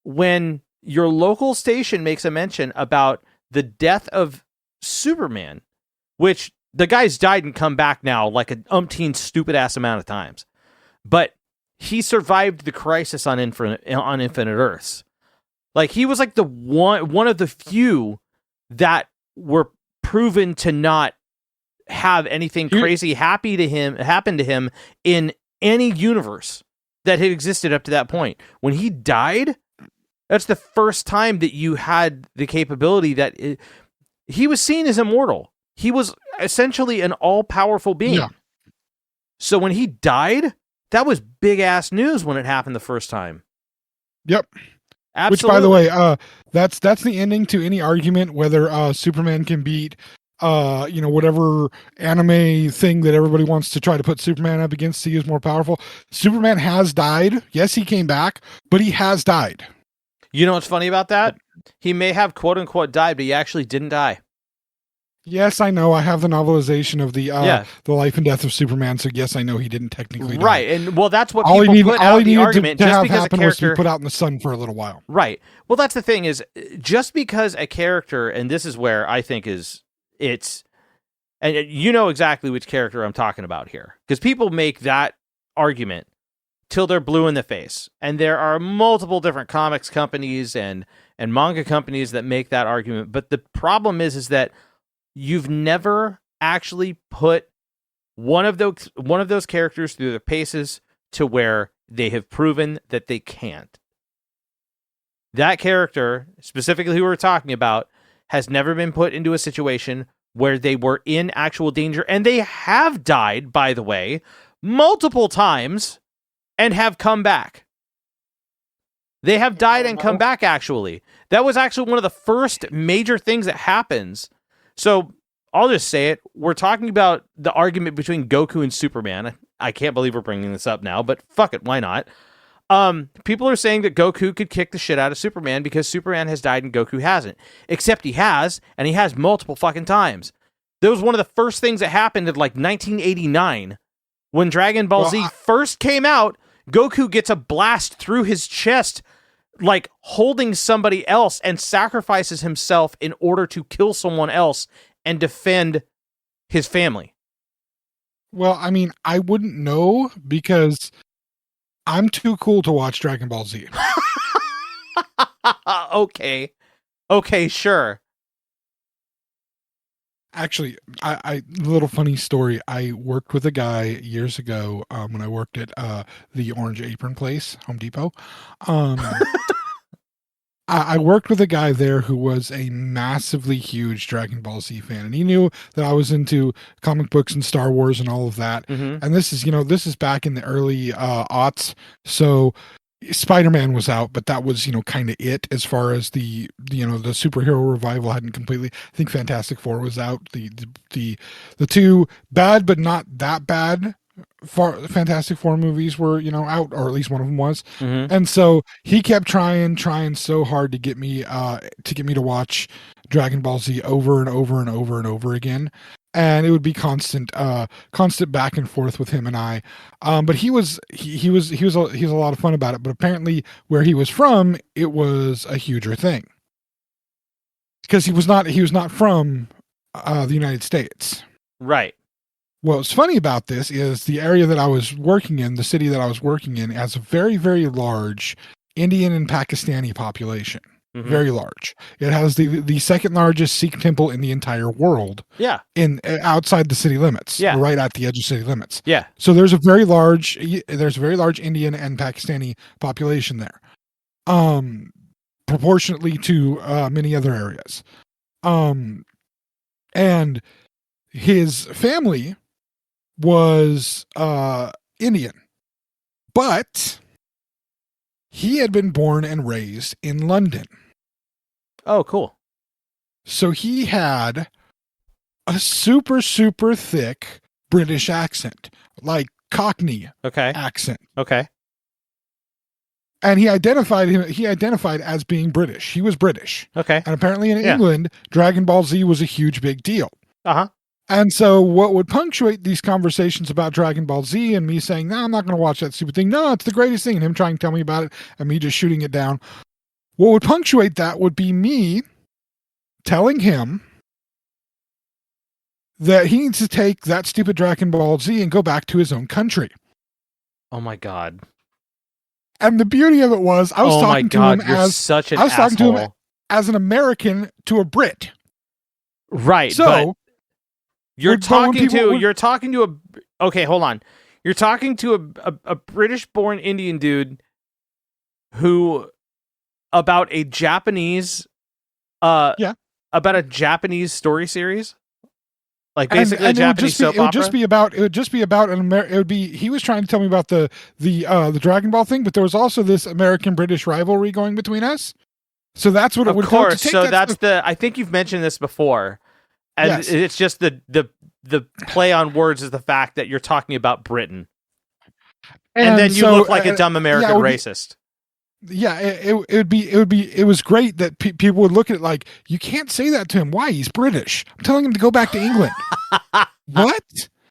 Speaker 3: when your local station makes a mention about the death of Superman, which the guy's died and come back now like an umpteen stupid ass amount of times, but he survived the crisis on Infinite Earths. Like, he was like the one of the few that were proven to not have anything crazy happen to him in any universe that had existed up to that point. When he died, that's the first time that you had the capability that he was seen as immortal. He was essentially an all-powerful being.
Speaker 2: Yeah.
Speaker 3: So when he died, that was big-ass news when it happened the first time.
Speaker 2: Yep.
Speaker 3: Absolutely.
Speaker 2: Which, by the way, that's the ending to any argument whether Superman can beat whatever anime thing that everybody wants to try to put Superman up against. He is more powerful. Superman has died. Yes, he came back, but he has died.
Speaker 3: You know what's funny about that? He may have quote unquote died, but he actually didn't die.
Speaker 2: Yes, I know. I have the novelization of the life and death of Superman. So yes, I know he didn't technically die.
Speaker 3: Right, and well, that's what
Speaker 2: all
Speaker 3: people
Speaker 2: he
Speaker 3: put out in the argument.
Speaker 2: to
Speaker 3: Just
Speaker 2: have
Speaker 3: because a
Speaker 2: happen was to
Speaker 3: character
Speaker 2: be put out in the sun for a little while.
Speaker 3: Right. Well, that's the thing is, just because a character, and this is where I think it's, and you know exactly which character I'm talking about here, because people make that argument till they're blue in the face, and there are multiple different comics companies and manga companies that make that argument. But the problem is that you've never actually put one of those characters through the paces to where they have proven that they can't. That character, specifically who we're talking about, has never been put into a situation where they were in actual danger, and they have died, by the way, multiple times and have come back. They have died and come back, actually. That was actually one of the first major things that happens. So I'll just say it. We're talking about the argument between Goku and Superman. I can't believe we're bringing this up now, but fuck it, why not? People are saying that Goku could kick the shit out of Superman because Superman has died and Goku hasn't. Except he has, and he has multiple fucking times. That was one of the first things that happened in like 1989. When Dragon Ball Z first came out, Goku gets a blast through his chest, like holding somebody else, and sacrifices himself in order to kill someone else and defend his family.
Speaker 2: Well, I mean, I wouldn't know because I'm too cool to watch Dragon Ball Z.
Speaker 3: Okay, sure.
Speaker 2: Actually, I little funny story. I worked with a guy years ago when I worked at the Orange Apron place, Home Depot. I I worked with a guy there who was a massively huge Dragon Ball Z fan, and he knew that I was into comic books and Star Wars and all of that.
Speaker 3: Mm-hmm.
Speaker 2: And this is back in the early aughts, so Spider-Man was out, but that was kind of it as far as the superhero revival hadn't completely. I think Fantastic Four was out. The two bad but not that bad Fantastic Four movies were out, or at least one of them was.
Speaker 3: Mm-hmm.
Speaker 2: And so he kept trying so hard to get me to watch Dragon Ball Z over and over and over and over again. And it would be constant back and forth with him and I. But he was a lot of fun about it. But apparently where he was from, it was a huger thing. Because he was not from the United States.
Speaker 3: Right.
Speaker 2: What's funny about this is the area that I was working in, the city that I was working in, has a very, very large Indian and Pakistani population.
Speaker 3: Mm-hmm.
Speaker 2: Very large. It has the second largest Sikh temple in the entire world.
Speaker 3: Yeah.
Speaker 2: Outside the city limits.
Speaker 3: Yeah.
Speaker 2: Right at the edge of city limits.
Speaker 3: Yeah.
Speaker 2: So there's a very large Indian and Pakistani population there. Proportionately to many other areas. And his family was Indian, but he had been born and raised in London.
Speaker 3: Oh, cool.
Speaker 2: So he had a super, super thick British accent, like Cockney accent.
Speaker 3: Okay.
Speaker 2: And he identified as being British. He was British.
Speaker 3: Okay.
Speaker 2: And apparently in England, Dragon Ball Z was a huge, big deal.
Speaker 3: Uh-huh.
Speaker 2: And so what would punctuate these conversations about Dragon Ball Z and me saying, no, I'm not going to watch that stupid thing. No, it's the greatest thing. And him trying to tell me about it and me just shooting it down. What would punctuate that would be me telling him that he needs to take that stupid Dragon Ball Z and go back to his own country.
Speaker 3: Oh my God.
Speaker 2: And the beauty of it was I was talking to him as an American to a Brit.
Speaker 3: Right.
Speaker 2: So
Speaker 3: but you're talking to a okay, hold on. You're talking to a British born Indian dude who about a Japanese about a Japanese story series. Like basically a Japanese soap opera. It
Speaker 2: would just be about he was trying to tell me about the Dragon Ball thing, but there was also this American British rivalry going between us. So that's what it would
Speaker 3: course. So that's I think you've mentioned this before. And yes. It's just the play on words is the fact that you're talking about Britain. And then you look like a dumb American racist.
Speaker 2: It was great that people would look at it like, you can't say that to him. Why? He's British. I'm telling him to go back to England. What?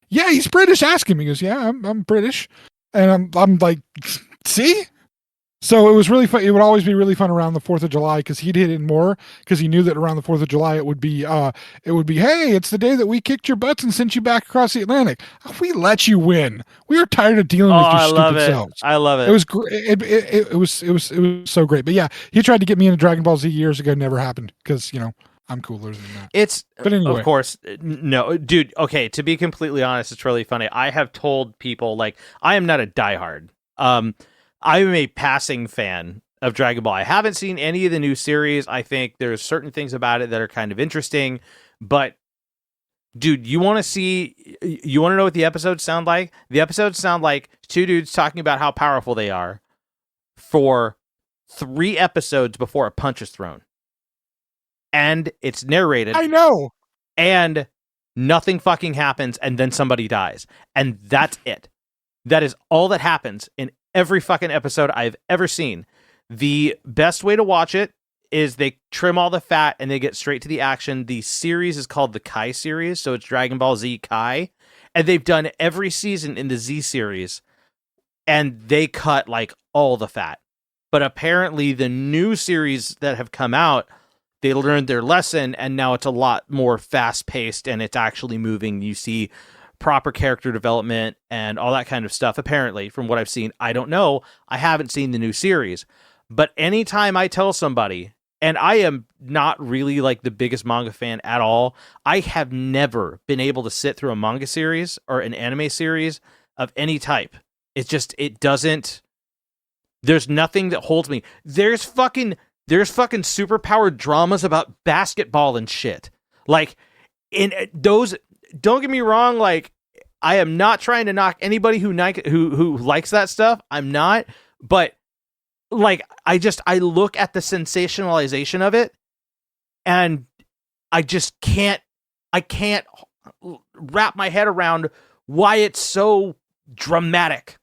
Speaker 2: Yeah, he's British. Ask him. He goes, yeah, I'm British. And I'm like, see? So it was really fun. It would always be really fun around the 4th of July because he'd hit it more because he knew that around the 4th of July it would be, hey, it's the day that we kicked your butts and sent you back across the Atlantic. We let you win. We were tired of dealing with your stupid selves.
Speaker 3: I love it.
Speaker 2: It was great. It was so great. But yeah, he tried to get me into Dragon Ball Z years ago. Never happened because I'm cooler than that. But anyway,
Speaker 3: of course, no, dude. Okay, to be completely honest, it's really funny. I have told people like I am not a diehard. I'm a passing fan of Dragon Ball. I haven't seen any of the new series. I think there's certain things about it that are kind of interesting, but dude, you want to know what the episodes sound like? The episodes sound like two dudes talking about how powerful they are for 3 episodes before a punch is thrown. And it's narrated.
Speaker 2: I know.
Speaker 3: And nothing fucking happens and then somebody dies. And that's it. That is all that happens in every fucking episode I've ever seen. The best way to watch it is they trim all the fat and they get straight to the action. The series is called the Kai series, so it's Dragon Ball Z Kai. And they've done every season in the Z series, and they cut like all the fat. But apparently the new series that have come out, they learned their lesson, and now it's a lot more fast-paced, and it's actually moving. You see proper character development and all that kind of stuff, apparently, from what I've seen. I don't know. I haven't seen the new series. But anytime I tell somebody, and I am not really like the biggest manga fan at all, I have never been able to sit through a manga series or an anime series of any type. It's just, it doesn't, there's nothing that holds me. There's fucking There's fucking superpowered dramas about basketball and shit. Like, in those, don't get me wrong, like, I am not trying to knock anybody who likes that stuff. I'm not. But, like, I look at the sensationalization of it, and I can't wrap my head around why it's so dramatic.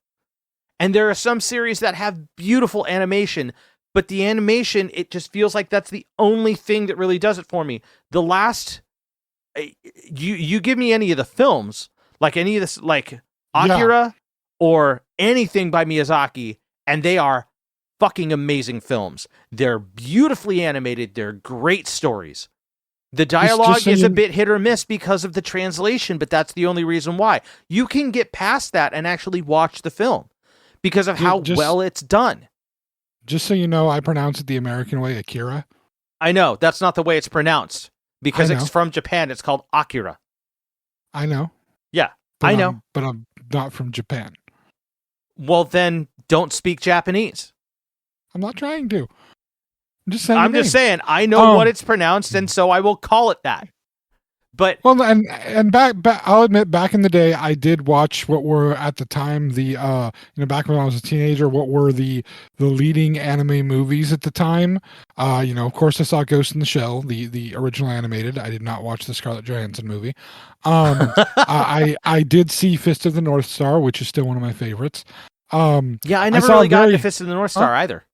Speaker 3: And there are some series that have beautiful animation, but the animation, it just feels like that's the only thing that really does it for me. The last, you give me any of the films, like any of this, like Akira or anything by Miyazaki, and they are fucking amazing films. They're beautifully animated. They're great stories. The dialogue is a bit hit or miss because of the translation, but that's the only reason why. You can get past that and actually watch the film because of how well it's done.
Speaker 2: Just so you know, I pronounce it the American way, Akira.
Speaker 3: I know. That's not the way it's pronounced because it's from Japan. It's called Akira.
Speaker 2: I know.
Speaker 3: Yeah, I know.
Speaker 2: But I'm not from Japan.
Speaker 3: Well, then don't speak Japanese.
Speaker 2: I'm not trying to. I'm just saying.
Speaker 3: I know what it's pronounced, and so I will call it that. But
Speaker 2: and back, I'll admit, back in the day, I did watch what were at the time back when I was a teenager, what were the leading anime movies at the time. Of course, I saw Ghost in the Shell, the original animated. I did not watch the Scarlett Johansson movie. I did see Fist of the North Star, which is still one of my favorites.
Speaker 3: I never really got into Fist of the North Star either.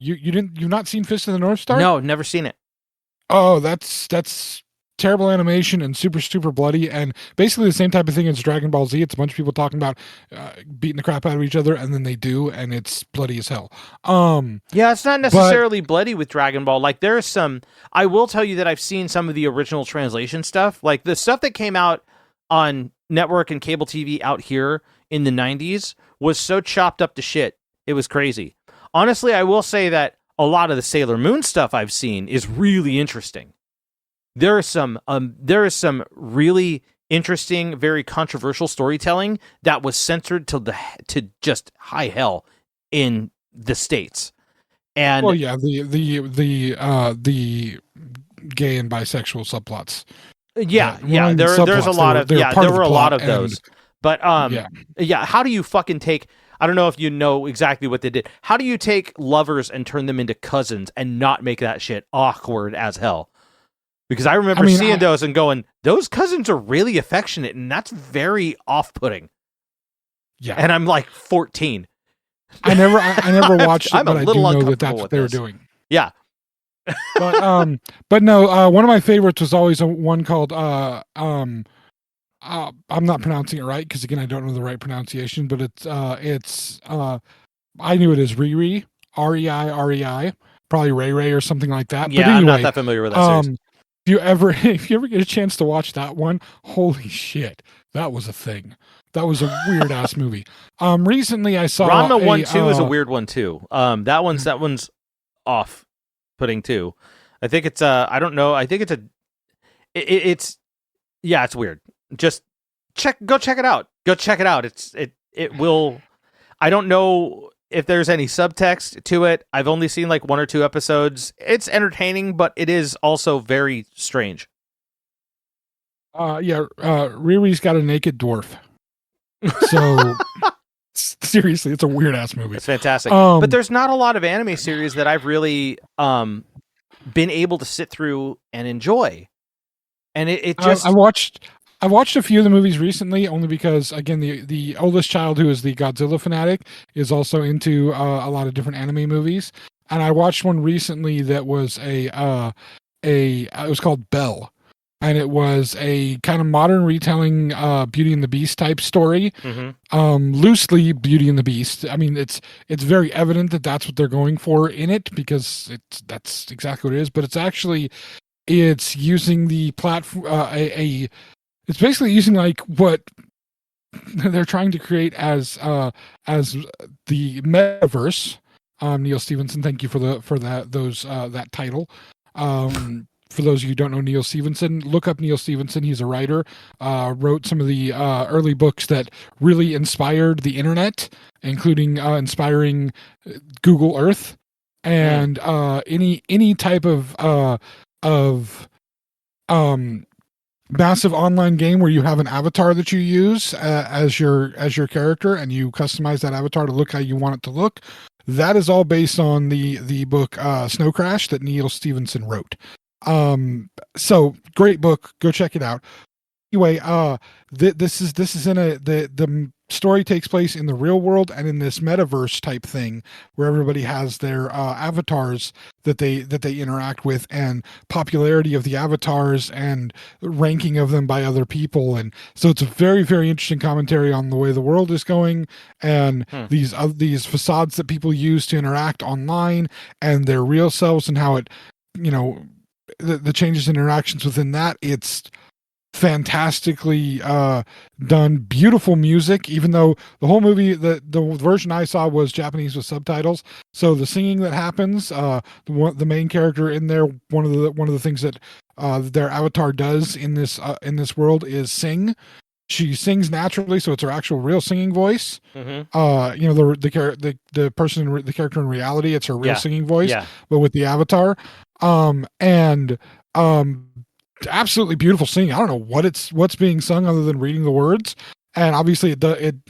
Speaker 2: You've not seen Fist of the North Star?
Speaker 3: No, never seen it.
Speaker 2: Oh, that's terrible animation and super, super bloody, and basically the same type of thing as Dragon Ball Z. It's a bunch of people talking about beating the crap out of each other, and then they do, and it's bloody as hell.
Speaker 3: It's not necessarily bloody with Dragon Ball. Like, there's some... I will tell you that I've seen some of the original translation stuff. Like, the stuff that came out on network and cable TV out here in the 90s was so chopped up to shit. It was crazy. Honestly, I will say that a lot of the Sailor Moon stuff I've seen is really interesting. There is some really interesting, very controversial storytelling that was censored to just high hell in the States. And
Speaker 2: the gay and bisexual subplots.
Speaker 3: There's a lot of there were a lot of those. But how do you fucking take... I don't know if you know exactly what they did. How do you take lovers and turn them into cousins and not make that shit awkward as hell? Because I remember seeing those and going, those cousins are really affectionate, and that's very off-putting. Yeah. And I'm like 14.
Speaker 2: I never watched it, but I do know that's what they were doing.
Speaker 3: Yeah.
Speaker 2: But no, one of my favorites was always one called I'm not pronouncing it right because again I don't know the right pronunciation, but it's I knew it as Riri, Rei, probably Ray Ray or something like that.
Speaker 3: Yeah,
Speaker 2: but anyway,
Speaker 3: I'm not that familiar with that series.
Speaker 2: If you ever get a chance to watch that one, holy shit, that was a thing. That was a weird ass movie. Recently I saw
Speaker 3: Ranma 1-2 is a weird one too. That one's off putting too. I think it's I don't know. I think it's weird. Just go check it out. Go check it out. It will. I don't know if there's any subtext to it. I've only seen like 1 or 2 episodes. It's entertaining, but it is also very strange.
Speaker 2: Riri's got a naked dwarf. So seriously, it's a weird ass movie.
Speaker 3: It's fantastic. But there's not a lot of anime series that I've really been able to sit through and enjoy. And it just
Speaker 2: I watched a few of the movies recently, only because, again, the oldest child, who is the Godzilla fanatic, is also into a lot of different anime movies. And I watched one recently that was it was called Belle, and it was a kind of modern retelling Beauty and the Beast type story, loosely Beauty and the Beast. I mean, it's very evident that that's what they're going for in it because that's exactly what it is. But it's using the platform It's basically using like what they're trying to create as the metaverse. Neil Stephenson, thank you for that title. For those of you who don't know Neil Stephenson, look up Neil Stephenson. He's a writer. Wrote some of the early books that really inspired the internet, including inspiring Google Earth. and any type of massive online game where you have an avatar that you use as your character, and you customize that avatar to look how you want it to look. That is all based on the book Snow Crash that Neil Stephenson wrote. So great book, go check it out. Anyway, this is in the story takes place in the real world and in this metaverse type thing where everybody has their avatars that they interact with, and popularity of the avatars and ranking of them by other people. And so it's a very, very interesting commentary on the way the world is going, and these facades that people use to interact online and their real selves, and how it, the changes in interactions within that. It's fantastically done, beautiful music, even though the whole movie, the version I saw was Japanese with subtitles. So the singing that happens, the main character in there, one of the things that their avatar does in this world is sing. She sings naturally, so it's her actual real singing voice. The character in reality, it's her real singing voice, but with the avatar. Absolutely beautiful singing. I don't know what's being sung other than reading the words, and obviously it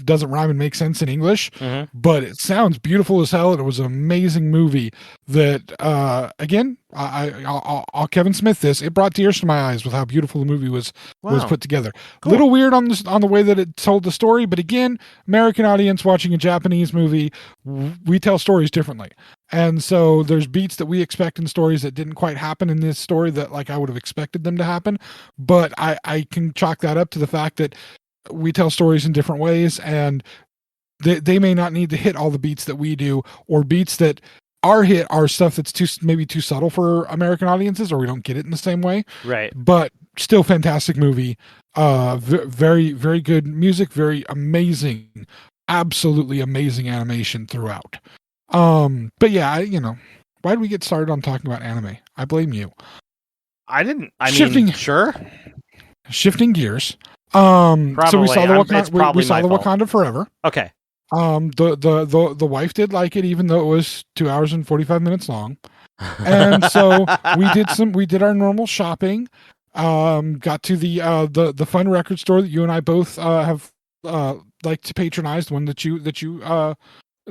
Speaker 2: doesn't rhyme and make sense in English, but it sounds beautiful as hell. And it was an amazing movie that again, I'll Kevin Smith this. It brought tears to my eyes with how beautiful the movie was put together. A little weird on the way that it told the story, but again, American audience watching a Japanese movie, we tell stories differently. And so there's beats that we expect in stories that didn't quite happen in this story that like I would have expected them to happen. But I can chalk that up to the fact that we tell stories in different ways, and they may not need to hit all the beats that we do, or beats that are hit are stuff that's maybe too subtle for American audiences, or we don't get it in the same way.
Speaker 3: Right.
Speaker 2: But still fantastic movie. Very, very good music, very amazing, absolutely amazing animation throughout. But yeah, why did we get started on talking about anime? I blame you.
Speaker 3: I didn't. Mean, sure.
Speaker 2: Shifting gears.
Speaker 3: Probably.
Speaker 2: So we saw the
Speaker 3: fault.
Speaker 2: Wakanda Forever.
Speaker 3: Okay.
Speaker 2: The wife did like it, even though it was 2 hours and 45 minutes long. And so we did our normal shopping. Got to the fun record store that you and I both have liked to patronize, the one that you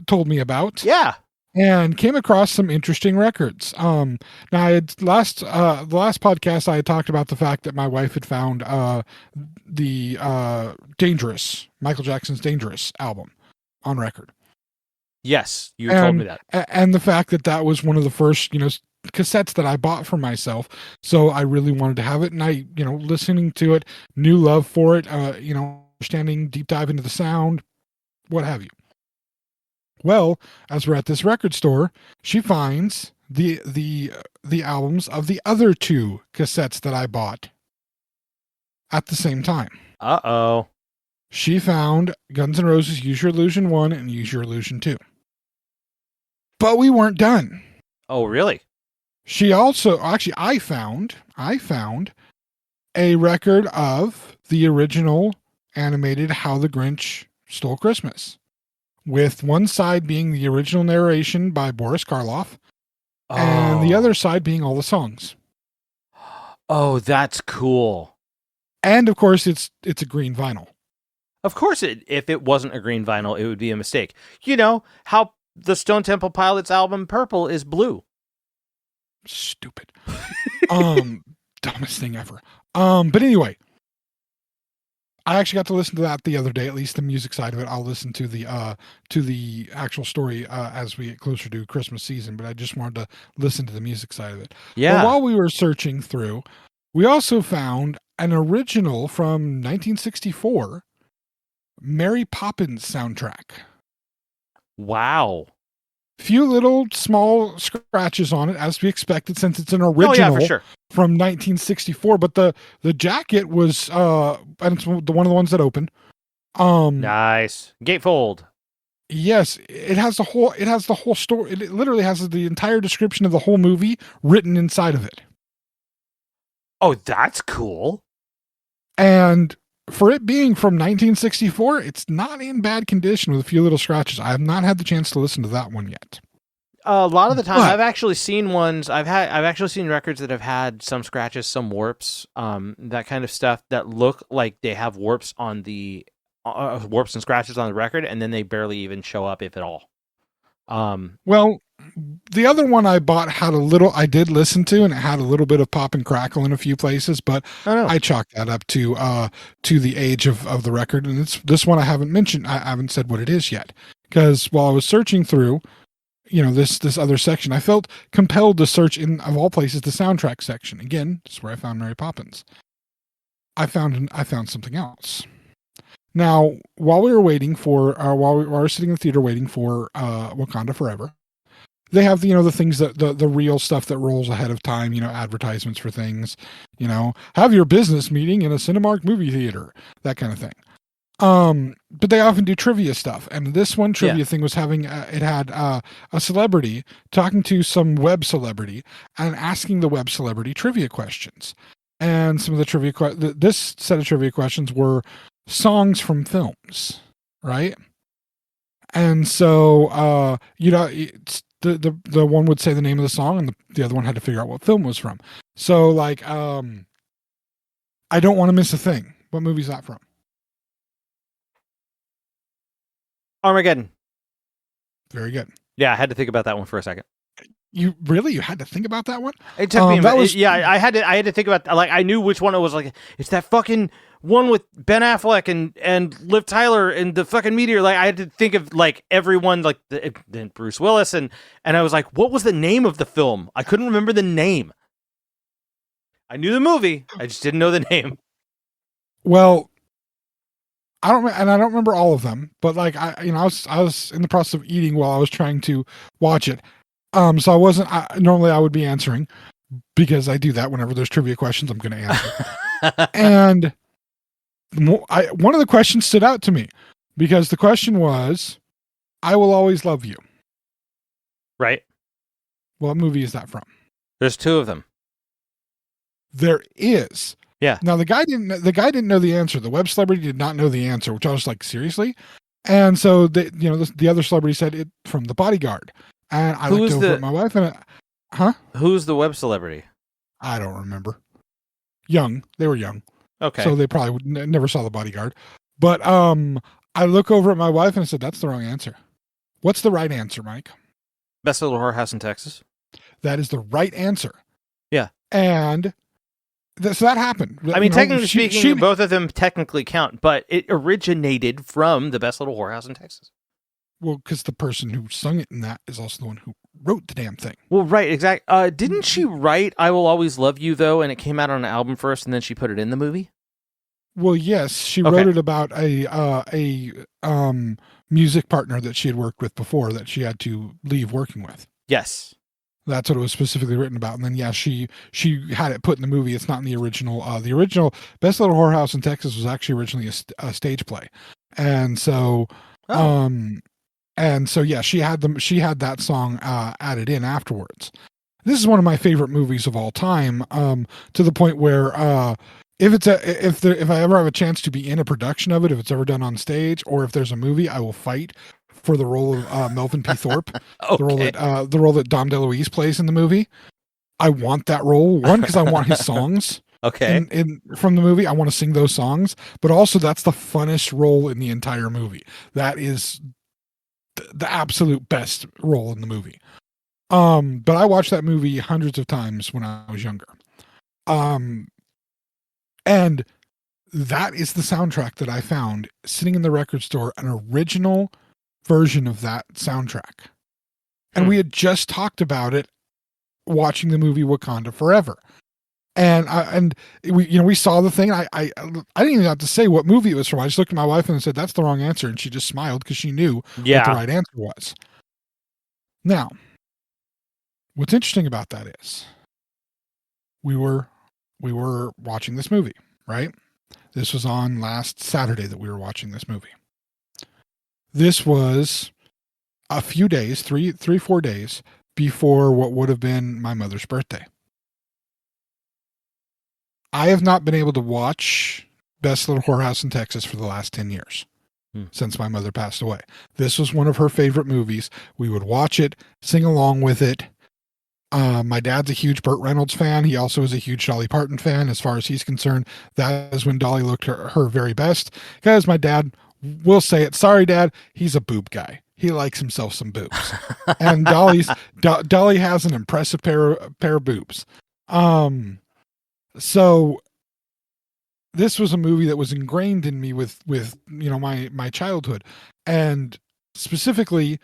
Speaker 2: told me about.
Speaker 3: Yeah.
Speaker 2: And came across some interesting records. Now the last podcast I had talked about the fact that my wife had found the Dangerous, Michael Jackson's Dangerous album on record.
Speaker 3: Yes, you told me that.
Speaker 2: And the fact that was one of the first, cassettes that I bought for myself. So I really wanted to have it, and I, listening to it, new love for it, understanding, deep dive into the sound, what have you. Well, as we're at this record store, she finds the albums of the other two cassettes that I bought at the same time.
Speaker 3: Uh-oh.
Speaker 2: She found Guns N' Roses' Use Your Illusion 1 and Use Your Illusion 2. But we weren't done.
Speaker 3: Oh, really?
Speaker 2: She also, actually, I found a record of the original animated How the Grinch Stole Christmas, with one side being the original narration by Boris Karloff, and the other side being all the songs.
Speaker 3: Oh, that's cool.
Speaker 2: And of course, it's a green vinyl.
Speaker 3: Of course, if it wasn't a green vinyl, it would be a mistake. You know how the Stone Temple Pilots album Purple is blue.
Speaker 2: Stupid. Dumbest thing ever. But anyway, I actually got to listen to that the other day, at least the music side of it. I'll listen to the actual story as we get closer to Christmas season, but I just wanted to listen to the music side of it.
Speaker 3: Yeah.
Speaker 2: But while we were searching through, we also found an original from 1964 Mary Poppins soundtrack.
Speaker 3: Wow.
Speaker 2: Few little small scratches on it, as we expected, since it's an original
Speaker 3: for sure.
Speaker 2: From 1964. But the jacket was and it's one of the ones that opened.
Speaker 3: Nice gatefold.
Speaker 2: Yes, it has the whole story. It literally has the entire description of the whole movie written inside of it.
Speaker 3: Oh, that's cool.
Speaker 2: And for it being from 1964, it's not in bad condition with a few little scratches. I have not had the chance to listen to that one yet.
Speaker 3: A lot of the time,
Speaker 2: But-
Speaker 3: I've actually seen ones. I've actually seen records that have had some scratches, some warps, that kind of stuff that look like they have warps on the warps and scratches on the record, and then they barely even show up, if at all.
Speaker 2: Well, the other one I bought had a little. I did listen to, and it had a little bit of pop and crackle in a few places, but I chalked that up to the age of the record. And this one I haven't mentioned. I haven't said what it is yet, because while I was searching through, this other section, I felt compelled to search in, of all places, the soundtrack section. Again, this is where I found Mary Poppins. I found something else. Now, while we were waiting for, while we were sitting in the theater waiting for Wakanda Forever, they have the things that the real stuff that rolls ahead of time. Advertisements for things. Have your business meeting in a Cinemark movie theater, that kind of thing. But they often do trivia stuff, and this one trivia thing was having it had a celebrity talking to some web celebrity and asking the web celebrity trivia questions. And some of the trivia this set of trivia questions were songs from films, right? And so it's the one would say the name of the song, and the other one had to figure out what film it was from. So like I Don't Want to Miss a Thing. What movie is that from?
Speaker 3: Armageddon.
Speaker 2: Very good.
Speaker 3: Yeah, I had to think about that one for a second.
Speaker 2: You had to think about that one?
Speaker 3: It took me a minute. I had to think about, like, I knew which one it was. Like, it's that fucking one with Ben Affleck and Liv Tyler and the fucking meteor. Like, I had to think of like everyone, like then Bruce Willis, and I was like, what was the name of the film? I couldn't remember the name. I knew the movie, I just didn't know the name.
Speaker 2: Well, I don't remember all of them, but like I was in the process of eating while I was trying to watch it. So I wasn't. Normally I would be answering, because I do that whenever there's trivia questions. I'm going to answer. And one of the questions stood out to me, because the question was, "I will always love you."
Speaker 3: Right.
Speaker 2: What movie is that from?
Speaker 3: There's two of them.
Speaker 2: There is.
Speaker 3: Yeah.
Speaker 2: Now the guy didn't know the answer. The web celebrity did not know the answer, which I was like, seriously? And so the other celebrity said it from The Bodyguard. And I looked over at my wife and
Speaker 3: Who's the web celebrity?
Speaker 2: I don't remember. They were young.
Speaker 3: Okay.
Speaker 2: So they probably never saw The Bodyguard. But I look over at my wife and I said, that's the wrong answer. What's the right answer, Mike?
Speaker 3: Best Little Whorehouse in Texas.
Speaker 2: That is the right answer.
Speaker 3: Yeah.
Speaker 2: And so that happened.
Speaker 3: I mean, technically speaking, both of them technically count, but it originated from the Best Little Whorehouse in Texas.
Speaker 2: Well, because the person who sung it in that is also the one who wrote the damn thing.
Speaker 3: Well, right, exactly. Didn't she write "I Will Always Love You" though, and it came out on an album first, and then she put it in the movie?
Speaker 2: Well, yes, she wrote it about a music partner that she had worked with before that she had to leave working with.
Speaker 3: Yes.
Speaker 2: That's what it was specifically written about. And then, she had it put in the movie. It's not in the original. The original Best Little Whorehouse in Texas was actually originally a stage play. And so, she had that song added in afterwards. This is one of my favorite movies of all time, to the point where if I ever have a chance to be in a production of it, if it's ever done on stage, or if there's a movie, I will fight for the role of Melvin P. Thorpe,
Speaker 3: Okay.
Speaker 2: the role that Dom DeLuise plays in the movie. I want that role, one, because I want his songs.
Speaker 3: Okay.
Speaker 2: From the movie, I want to sing those songs, but also that's the funnest role in the entire movie. That is the absolute best role in the movie. But I watched that movie hundreds of times when I was younger. And that is the soundtrack that I found sitting in the record store, an original version of that soundtrack. And we had just talked about it watching the movie Wakanda Forever. And we saw the thing. I didn't even have to say what movie it was from. I just looked at my wife and said, that's the wrong answer. And she just smiled because she knew what the right answer was. Now, what's interesting about that is we were watching this movie, right? This was on last Saturday that we were watching this movie. This was a few days, 4 days before what would have been my mother's birthday. I have not been able to watch Best Little Whorehouse in Texas for the last 10 years. since my mother passed away. This was one of her favorite movies. We would watch it, sing along with it. My dad's a huge Burt Reynolds fan. He also is a huge Dolly Parton fan. As far as he's concerned, that is when Dolly looked her very best. Because my dad will say it. Sorry, Dad. He's a boob guy. He likes himself some boobs. And Dolly has an impressive pair of boobs. So this was a movie that was ingrained in me with my childhood, and specifically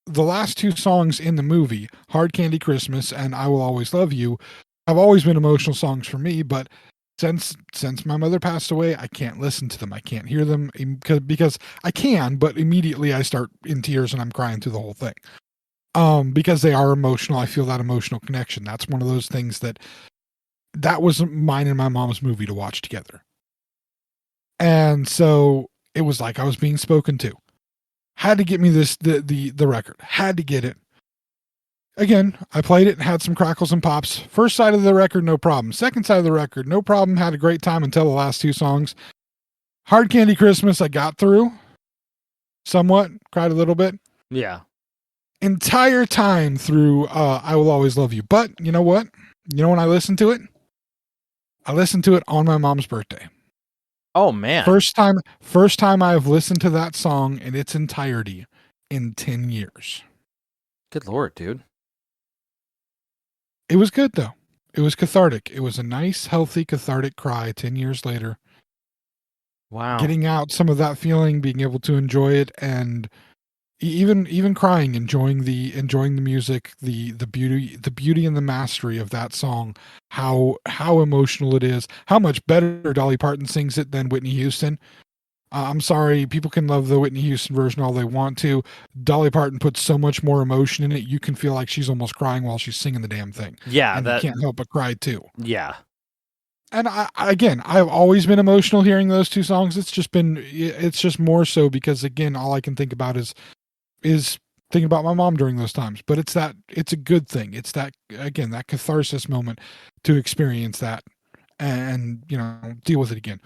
Speaker 2: the last two songs in the movie, Hard Candy Christmas and I Will Always Love You, have always been emotional songs for me, but since my mother passed away, I can't listen to them. I can't hear them because I can, but immediately I start in tears and I'm crying through the whole thing. Because they are emotional. I feel that emotional connection. That's one of those things that was mine and my mom's movie to watch together. And so it was like I was being spoken to. Had to get me the record. Had to get it. Again, I played it and had some crackles and pops. First side of the record, no problem. Second side of the record, no problem. Had a great time until the last two songs. Hard Candy Christmas, I got through. Somewhat. Cried a little bit.
Speaker 3: Yeah.
Speaker 2: Entire time through I Will Always Love You. But you know what? You know when I listened to it? I listened to it on my mom's birthday.
Speaker 3: Oh, man.
Speaker 2: First time I have listened to that song in its entirety in 10 years.
Speaker 3: Good Lord, dude.
Speaker 2: It was good, though. It was cathartic. It was a nice, healthy, cathartic cry 10 years later.
Speaker 3: Wow.
Speaker 2: Getting out some of that feeling, being able to enjoy it, and even crying, enjoying the music, the beauty and the mastery of that song, how emotional it is, how much better Dolly Parton sings it than Whitney Houston. I'm sorry, people can love the Whitney Houston version all they want to. Dolly Parton puts so much more emotion in it, you can feel like she's almost crying while she's singing the damn thing.
Speaker 3: Yeah,
Speaker 2: and you can't help but cry too.
Speaker 3: Yeah.
Speaker 2: And I've always been emotional hearing those two songs. It's just more so because, again, all I can think about is thinking about my mom during those times. But it's a good thing. It's that, again, that catharsis moment to experience that and deal with it again.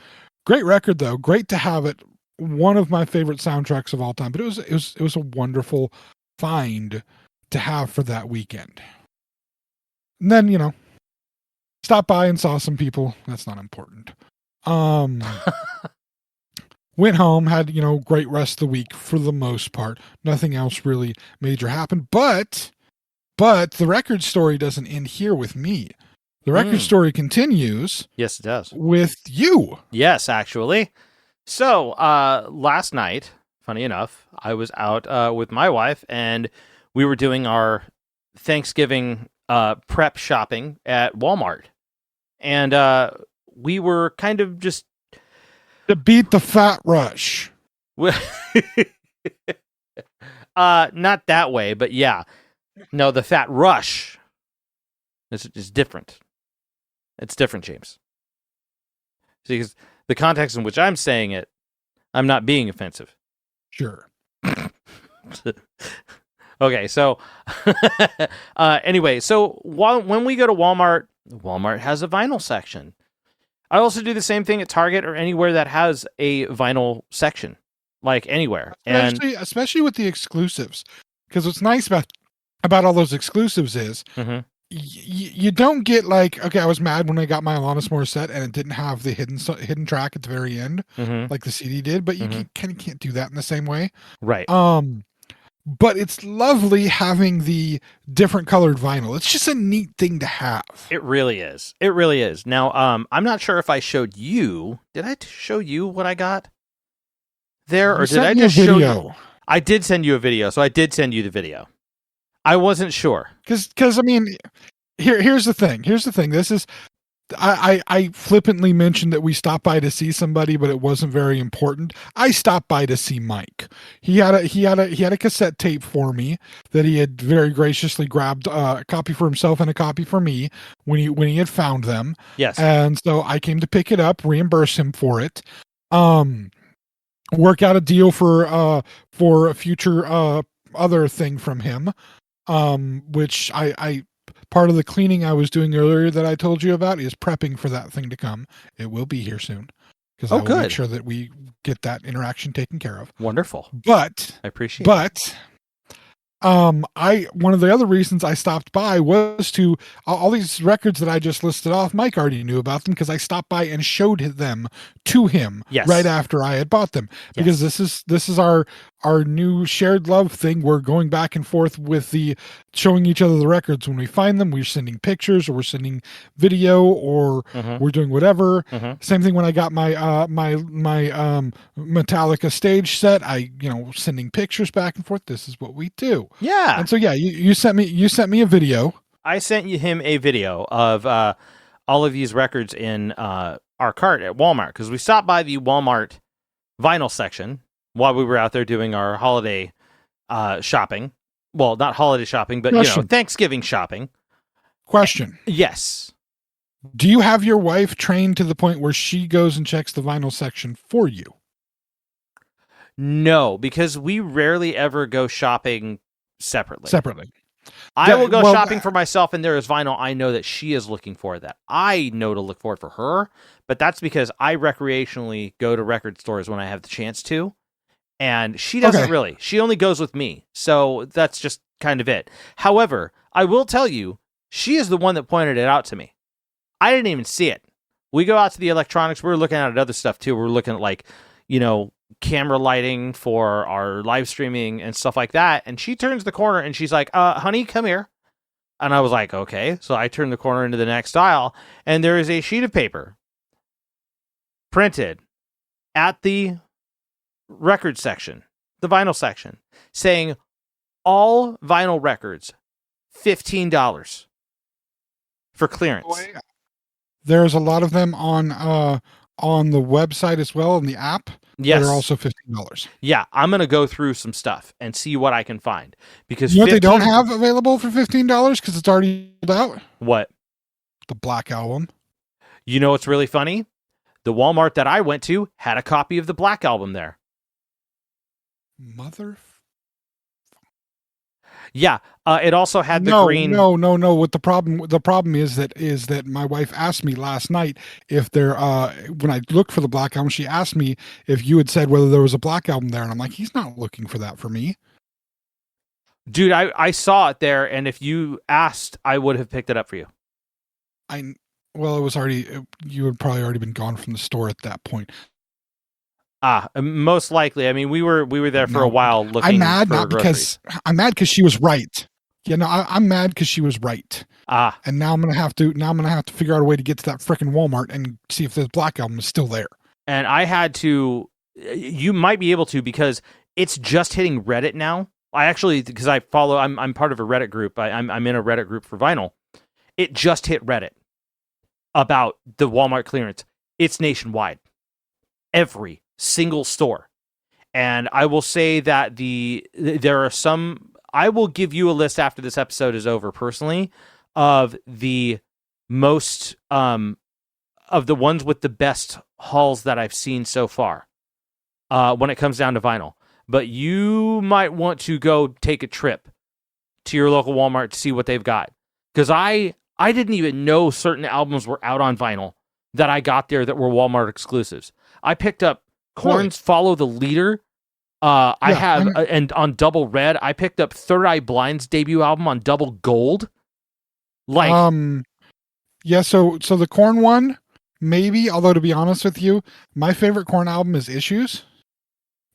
Speaker 2: Great record though. Great to have it. One of my favorite soundtracks of all time. But it was a wonderful find to have for that weekend. And then, stopped by and saw some people. That's not important. Went home, had, great rest of the week for the most part. Nothing else really major happened. But the record story doesn't end here with me. The record story continues.
Speaker 3: Yes, it does.
Speaker 2: With you.
Speaker 3: Yes, actually. So, last night, funny enough, I was out with my wife and we were doing our Thanksgiving prep shopping at Walmart. And we were kind of just
Speaker 2: to beat the fat rush.
Speaker 3: Not that way, but yeah. No, the fat rush is different. It's different, James. See, because the context in which I'm saying it, I'm not being offensive.
Speaker 2: Sure.
Speaker 3: Okay, so anyway, so when we go to Walmart, Walmart has a vinyl section. I also do the same thing at Target or anywhere that has a vinyl section, like anywhere.
Speaker 2: Especially with the exclusives, because what's nice about all those exclusives is you don't get like, okay, I was mad when I got my Alanis Morissette and it didn't have the hidden track at the very end, like the CD did, but you kind of can't do that in the same way.
Speaker 3: Right.
Speaker 2: But it's lovely having the different colored vinyl. It's just a neat thing to have.
Speaker 3: It really is. It really is. Now, I'm not sure if I showed you. Did I show you what I got there, or did I just show you? I did send you a video, so I did send you the video. I wasn't sure.
Speaker 2: Because I mean, here's the thing. This is, I flippantly mentioned that we stopped by to see somebody, but it wasn't very important. I stopped by to see Mike. He had a cassette tape for me that he had very graciously grabbed a copy for himself and a copy for me when he had found them.
Speaker 3: Yes.
Speaker 2: And so I came to pick it up, reimburse him for it. Work out a deal for a future other thing from him. Which I part of the cleaning I was doing earlier that I told you about is prepping for that thing to come. It will be here soon. because
Speaker 3: Oh,
Speaker 2: I will
Speaker 3: good.
Speaker 2: make sure that we get that interaction taken care of.
Speaker 3: Wonderful.
Speaker 2: But
Speaker 3: I appreciate it.
Speaker 2: But one of the other reasons I stopped by was to all these records that I just listed off. Mike already knew about them because I stopped by and showed them to him
Speaker 3: Yes.
Speaker 2: right after I had bought them. Because this is our new shared love thing. We're going back and forth with the showing each other the records when we find them. We're sending pictures, or we're sending video, or we're doing whatever. Same thing when I got my my Metallica stage set. I sending pictures back and forth. This is what we do.
Speaker 3: Yeah.
Speaker 2: And so you sent me a video.
Speaker 3: I sent him a video of all of these records in our cart at Walmart, because we stopped by the Walmart vinyl section while we were out there doing our holiday shopping. Well, not holiday shopping, but Thanksgiving shopping.
Speaker 2: Question.
Speaker 3: Yes.
Speaker 2: Do you have your wife trained to the point where she goes and checks the vinyl section for you?
Speaker 3: No, because we rarely ever go shopping separately. I will go shopping for myself, and there is vinyl I know that she is looking for that I know to look for her, but that's because I recreationally go to record stores when I have the chance to, and she doesn't really. She only goes with me, so that's just kind of it. However, I will tell you, she is the one that pointed it out to me. I didn't even see it. We go out to the electronics. We're looking at other stuff, too. We're looking at, camera lighting for our live streaming and stuff like that. And she turns the corner and she's like, honey, come here. And I was like, okay. So I turned the corner into the next aisle, and there is a sheet of paper printed at the record section, the vinyl section, saying all vinyl records, $15 for clearance.
Speaker 2: Oh, yeah. There's a lot of them on the website as well, in the app.
Speaker 3: Yes.
Speaker 2: That are also $15.
Speaker 3: Yeah, I'm going to go through some stuff and see what I can find. Because
Speaker 2: what they don't have available for $15 because it's already sold out?
Speaker 3: What?
Speaker 2: The Black Album.
Speaker 3: You know what's really funny? The Walmart that I went to had a copy of the Black Album there.
Speaker 2: Mother.
Speaker 3: Yeah, it also had the green.
Speaker 2: No. What the problem is that my wife asked me last night if there. When I looked for the Black Album, she asked me if you had said whether there was a Black Album there, and I'm like, he's not looking for that for me.
Speaker 3: Dude, I saw it there, and if you asked, I would have picked it up for you.
Speaker 2: Well, it was already. You had probably already been gone from the store at that point.
Speaker 3: Most likely. I mean, we were there for a while looking.
Speaker 2: I'm mad
Speaker 3: for
Speaker 2: not
Speaker 3: groceries.
Speaker 2: because I'm mad because she was right. I'm mad because she was right. And now I'm gonna have to figure out a way to get to that frickin' Walmart and see if the Black Album is still there.
Speaker 3: And I had to. You might be able to, because it's just hitting Reddit now. Because I follow. I'm part of a Reddit group. I'm in a Reddit group for vinyl. It just hit Reddit about the Walmart clearance. It's nationwide. Every single store. And I will say that there are some. I will give you a list after this episode is over, personally, of the most of the ones with the best hauls that I've seen so far when it comes down to vinyl. But you might want to go take a trip to your local Walmart to see what they've got, because I didn't even know certain albums were out on vinyl that I got there that were Walmart exclusives. I picked up Korn's Follow the Leader. And on double red, I picked up Third Eye Blind's debut album on double gold.
Speaker 2: So the Korn one, maybe, although to be honest with you, my favorite Korn album is Issues,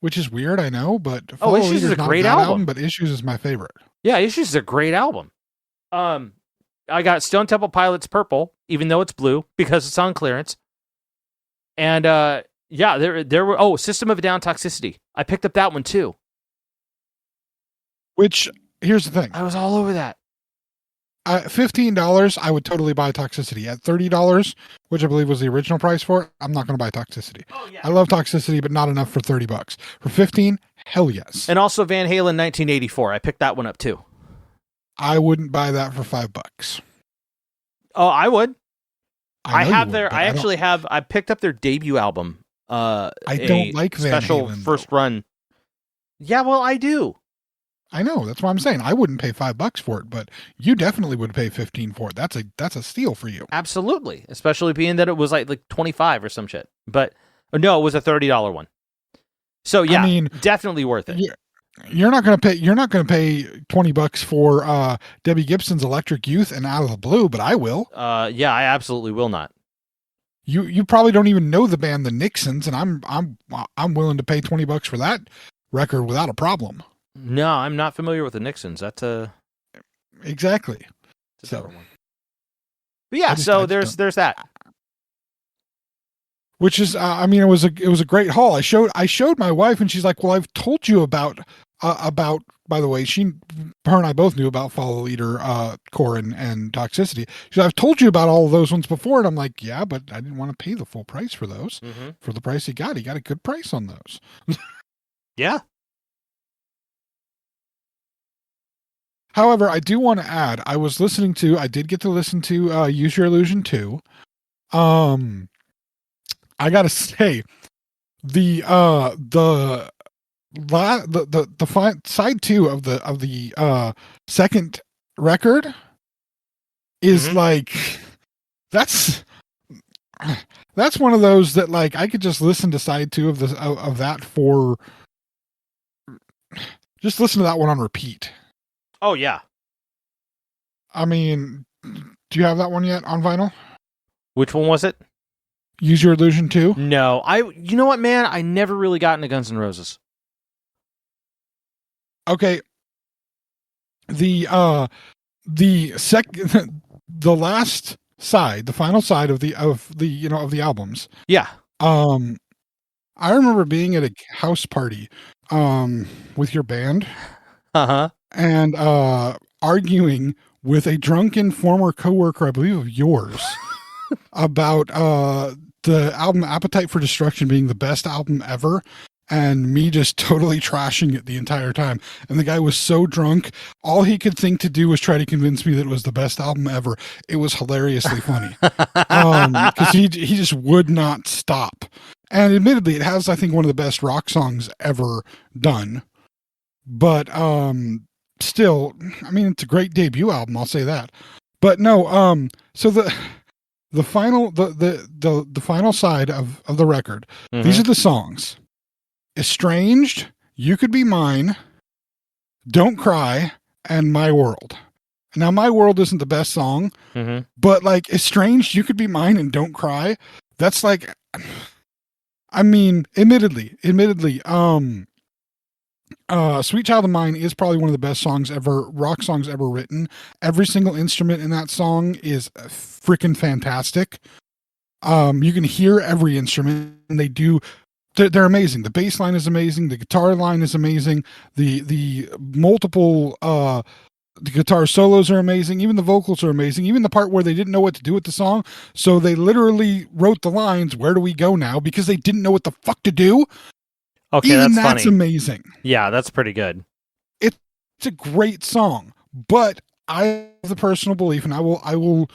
Speaker 2: which is weird, I know, but
Speaker 3: Issues is a great album.
Speaker 2: But Issues is my favorite.
Speaker 3: Yeah, Issues is a great album. I got Stone Temple Pilots Purple, even though it's blue, because it's on clearance. And there were System of a Down Toxicity. I picked up that one too.
Speaker 2: Which, here's the thing.
Speaker 3: I was all over that.
Speaker 2: $15, I would totally buy Toxicity. At $30, which I believe was the original price for it, I'm not going to buy Toxicity. Oh, yeah. I love Toxicity, but not enough for $30. For $15, hell yes.
Speaker 3: And also Van Halen 1984. I picked that one up too.
Speaker 2: I wouldn't buy that for $5.
Speaker 3: Oh, I would.
Speaker 2: I
Speaker 3: picked up their debut album.
Speaker 2: I don't like Van
Speaker 3: special
Speaker 2: Halen,
Speaker 3: first run. Yeah, well, I do.
Speaker 2: I know. That's what I'm saying. I wouldn't pay $5 for it, but you definitely would pay $15 for it. That's a steal for you.
Speaker 3: Absolutely, especially being that it was like 25 or some shit. But No, it was a $30 one. So yeah,
Speaker 2: I mean,
Speaker 3: definitely worth it.
Speaker 2: You're not going to pay $20 for Debbie Gibson's Electric Youth and Out of the Blue, but I will.
Speaker 3: Yeah, I absolutely will not.
Speaker 2: You probably don't even know the band The Nixons, and I'm willing to pay $20 for that record without a problem.
Speaker 3: No, I'm not familiar with the Nixons. That's
Speaker 2: exactly.
Speaker 3: It's a different one. But yeah, there's that.
Speaker 2: Which is, I mean, it was a great haul. I showed my wife, and she's like, "Well, I've told you about." By the way, her and I both knew about Follow the Leader, Core, and Toxicity. She's like, "I've told you about all of those ones before," and I'm like, "Yeah, but I didn't want to pay the full price for those.
Speaker 3: Mm-hmm.
Speaker 2: For the price he got a good price on those."
Speaker 3: Yeah.
Speaker 2: However, I do want to add, I did get to listen to Use Your Illusion 2. I gotta say, the side 2 of the second record is like that's one of those that like I could just listen to side 2 of that for just listen to that one on repeat.
Speaker 3: Oh yeah.
Speaker 2: I mean, do you have that one yet on vinyl?
Speaker 3: Which one was it?
Speaker 2: Use Your Illusion 2?
Speaker 3: No, you know what, man? I never really got into Guns N' Roses.
Speaker 2: Okay. The last side, the final side of the albums.
Speaker 3: Yeah.
Speaker 2: I remember being at a house party with your band.
Speaker 3: Uh-huh.
Speaker 2: And arguing with a drunken former coworker, I believe of yours, about the album Appetite for Destruction being the best album ever, and me just totally trashing it the entire time. And the guy was so drunk, all he could think to do was try to convince me that it was the best album ever. It was hilariously funny. Because he just would not stop. And admittedly, it has, I think, one of the best rock songs ever done. But still, I mean, it's a great debut album, I'll say that. But no, so the final the final side of the record, these are the songs: Estranged, You Could Be Mine, Don't Cry, and My World. Now, My World isn't the best song, but like Estranged, You Could Be Mine, and Don't Cry, that's like, I mean, admittedly, Sweet Child of Mine is probably one of the best rock songs ever written. Every single instrument in that song is freaking fantastic. You can hear every instrument, and they're amazing. The bass line is amazing. The guitar line is amazing. The multiple the guitar solos are amazing. Even the vocals are amazing. Even the part where they didn't know what to do with the song, so they literally wrote the lines, "Where do we go now?" because they didn't know what the fuck to do.
Speaker 3: Okay,
Speaker 2: even
Speaker 3: that's funny.
Speaker 2: Amazing.
Speaker 3: Yeah, that's pretty good.
Speaker 2: It's a great song, but I have the personal belief, and I will,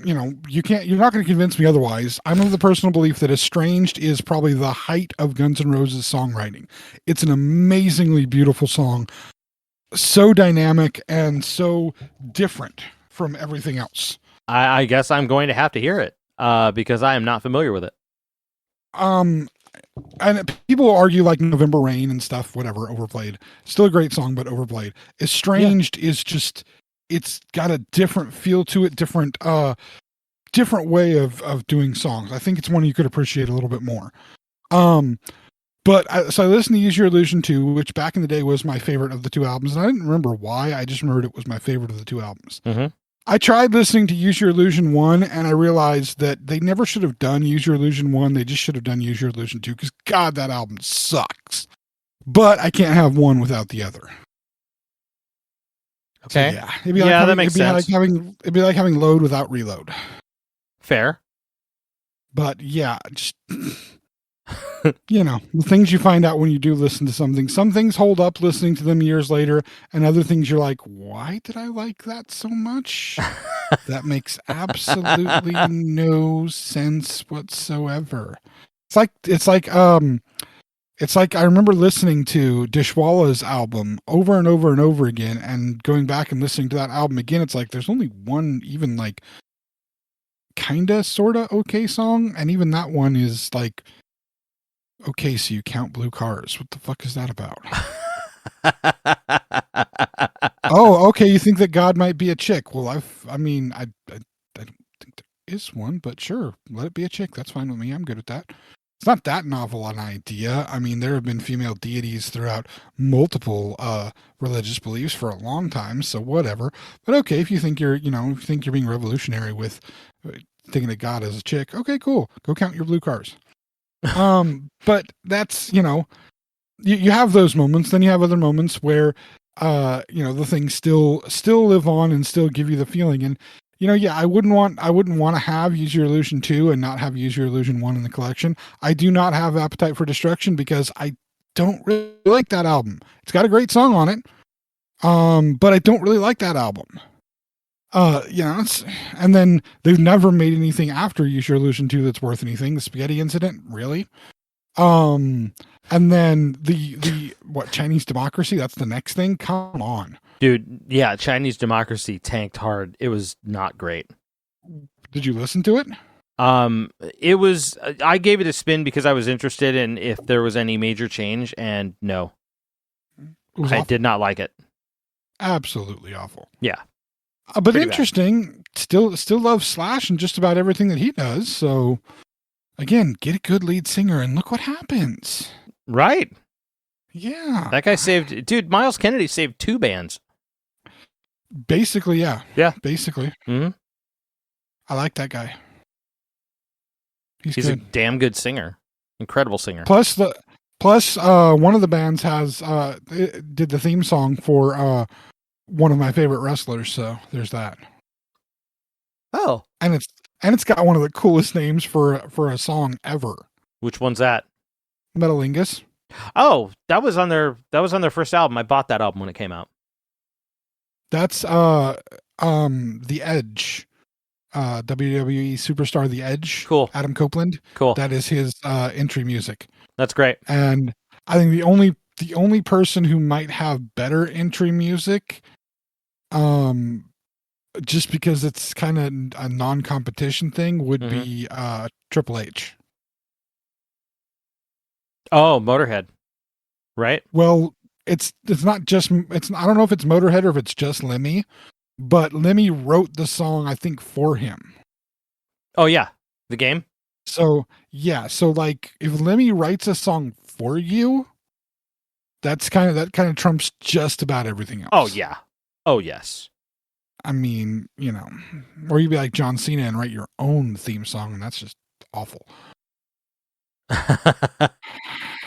Speaker 2: you're not going to convince me otherwise. I'm of the personal belief that Estranged is probably the height of Guns N' Roses songwriting. It's an amazingly beautiful song, so dynamic and so different from everything else.
Speaker 3: I guess I'm going to have to hear it because I am not familiar with it.
Speaker 2: And people argue like November Rain and stuff, whatever, overplayed. Still a great song, but overplayed. Estranged is just, it's got a different feel to it, different way of doing songs. I think it's one you could appreciate a little bit more. So I listened to Use Your Illusion 2, which back in the day was my favorite of the two albums. And I didn't remember why. I just remembered it was my favorite of the two albums. I tried listening to Use Your Illusion 1, and I realized that they never should have done Use Your Illusion 1. They just should have done Use Your Illusion 2, because God, that album sucks. But I can't have one without the other.
Speaker 3: Okay.
Speaker 2: So, yeah. It'd be like
Speaker 3: that makes sense.
Speaker 2: It'd be like having load without reload.
Speaker 3: Fair.
Speaker 2: But yeah, just the things you find out when you do listen to something. Some things hold up listening to them years later, and other things you're like, why did I like that so much? That makes absolutely no sense whatsoever. It's like I remember listening to Dishwalla's album over and over and over again, and going back and listening to that album again. It's like there's only one even like kinda sorta okay song, and even that one is like Okay, so you count blue cars. What the fuck is that about? Oh, okay. You think that God might be a chick? Well, I mean, I don't think there is one, but sure, let it be a chick. That's fine with me. I'm good with that. It's not that novel an idea. I mean, there have been female deities throughout multiple religious beliefs for a long time, so whatever. But okay, if you think you're, if you think you're being revolutionary with thinking of God as a chick, okay, cool. Go count your blue cars. But that's, you have those moments. Then you have other moments where the things still live on and still give you the feeling. And yeah, I wouldn't want to have Use Your Illusion 2 and not have Use Your Illusion 1 in the collection. I do not have Appetite for Destruction because I don't really like that album. It's got a great song on it, but I don't really like that album. And then they've never made anything after Use Your Illusion 2 that's worth anything. The Spaghetti Incident, really? And then the Chinese Democracy, that's the next thing. Come on.
Speaker 3: Dude, yeah, Chinese Democracy tanked hard. It was not great.
Speaker 2: Did you listen to it?
Speaker 3: It was, I gave it a spin because I was interested in if there was any major change, and no. I did not like it.
Speaker 2: Absolutely awful.
Speaker 3: Yeah.
Speaker 2: But pretty interesting. Bad. Still love Slash and just about everything that he does. So again, get a good lead singer and look what happens.
Speaker 3: Right.
Speaker 2: Yeah.
Speaker 3: That guy saved, dude, Miles Kennedy saved 2 bands.
Speaker 2: Basically, yeah.
Speaker 3: Yeah.
Speaker 2: Basically.
Speaker 3: Mm-hmm.
Speaker 2: I like that guy.
Speaker 3: He's a damn good singer. Incredible singer.
Speaker 2: Plus one of the bands has did the theme song for one of my favorite wrestlers, so there's that.
Speaker 3: Oh.
Speaker 2: And it's got one of the coolest names for a song ever.
Speaker 3: Which one's that?
Speaker 2: Metalingus.
Speaker 3: Oh, that was on their first album. I bought that album when it came out.
Speaker 2: That's The Edge. WWE superstar The Edge.
Speaker 3: Cool.
Speaker 2: Adam Copeland.
Speaker 3: Cool.
Speaker 2: That is his entry music.
Speaker 3: That's great.
Speaker 2: And I think the only person who might have better entry music, just because it's kind of a non-competition thing, would be Triple H.
Speaker 3: Oh, Motorhead. Right?
Speaker 2: Well, it's not just I don't know if it's Motorhead or if it's just Lemmy, but Lemmy wrote the song, I think, for him.
Speaker 3: Oh yeah, the game.
Speaker 2: So yeah, like if Lemmy writes a song for you, that kind of trumps just about everything else.
Speaker 3: Oh yeah. Oh yes.
Speaker 2: I mean, or you'd be like John Cena and write your own theme song, and that's just awful.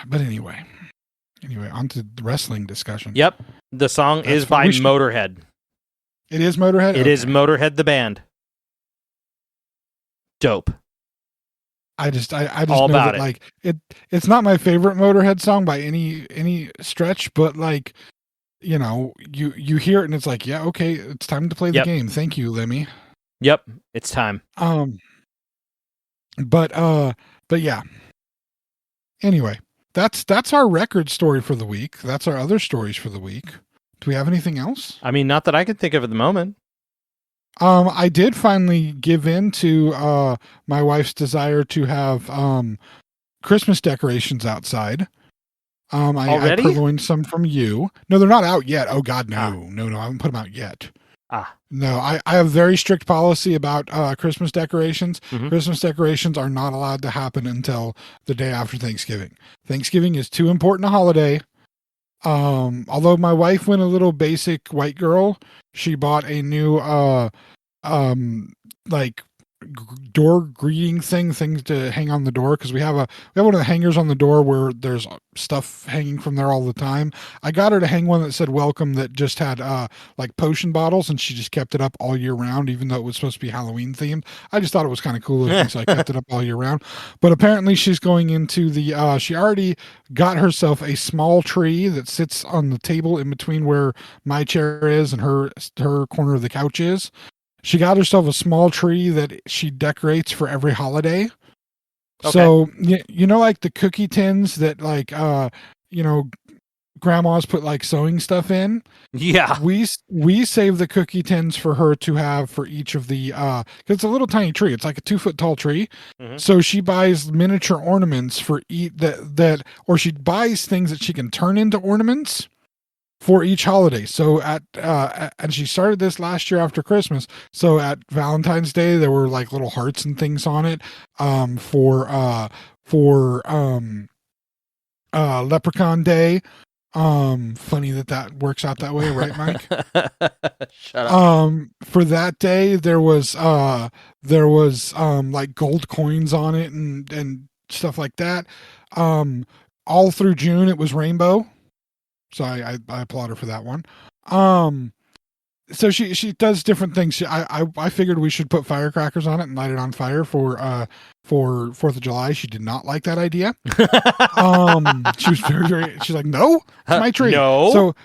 Speaker 2: But anyway, on to the wrestling discussion.
Speaker 3: Yep. The song is by Motorhead.
Speaker 2: It is Motorhead?
Speaker 3: It is Motorhead the band. Dope.
Speaker 2: I just
Speaker 3: all
Speaker 2: know
Speaker 3: about
Speaker 2: that, like, it's not my favorite Motorhead song by any stretch, but like, you hear it and it's like, yeah, okay, it's time to play the game. Thank you, Lemmy.
Speaker 3: Yep, it's time.
Speaker 2: But yeah. Anyway, that's our record story for the week. That's our other stories for the week. Do we have anything else?
Speaker 3: I mean, not that I can think of at the moment.
Speaker 2: I did finally give in to my wife's desire to have Christmas decorations outside. I purloined some from you. No, they're not out yet. Oh God, no. No, I haven't put them out yet. No, I have very strict policy about Christmas decorations. Mm-hmm. Christmas decorations are not allowed to happen until the day after Thanksgiving. Thanksgiving is too important a holiday. Although my wife went a little basic white girl, she bought a new like door greeting things to hang on the door, because we have one of the hangers on the door where there's stuff hanging from there all the time. I got her to hang one that said welcome, that just had like potion bottles, and she just kept it up all year round, even though it was supposed to be Halloween themed. I just thought it was kind of cool looking, so I kept it up all year round. But apparently she's going into the she already got herself a small tree that sits on the table in between where my chair is and her corner of the couch is. She got herself a small tree that she decorates for every holiday. Okay. So, like the cookie tins that, like, grandmas put like sewing stuff in.
Speaker 3: Yeah.
Speaker 2: We save the cookie tins for her to have for each of the because it's a little tiny tree. It's like a 2-foot tall tree.
Speaker 3: Mhm.
Speaker 2: So she buys miniature ornaments for or she buys things that she can turn into ornaments for each holiday. So and she started this last year after Christmas. So at Valentine's Day there were like little hearts and things on it for Leprechaun Day. Funny that works out that way, right, Mike?
Speaker 3: Shut up.
Speaker 2: For that day there was like gold coins on it and stuff like that. All through June it was rainbow. So I applaud her for that one. So she does different things. I figured we should put firecrackers on it and light it on fire for 4th of July. She did not like that idea. She was she's like, no, it's my tree.
Speaker 3: No.
Speaker 2: So,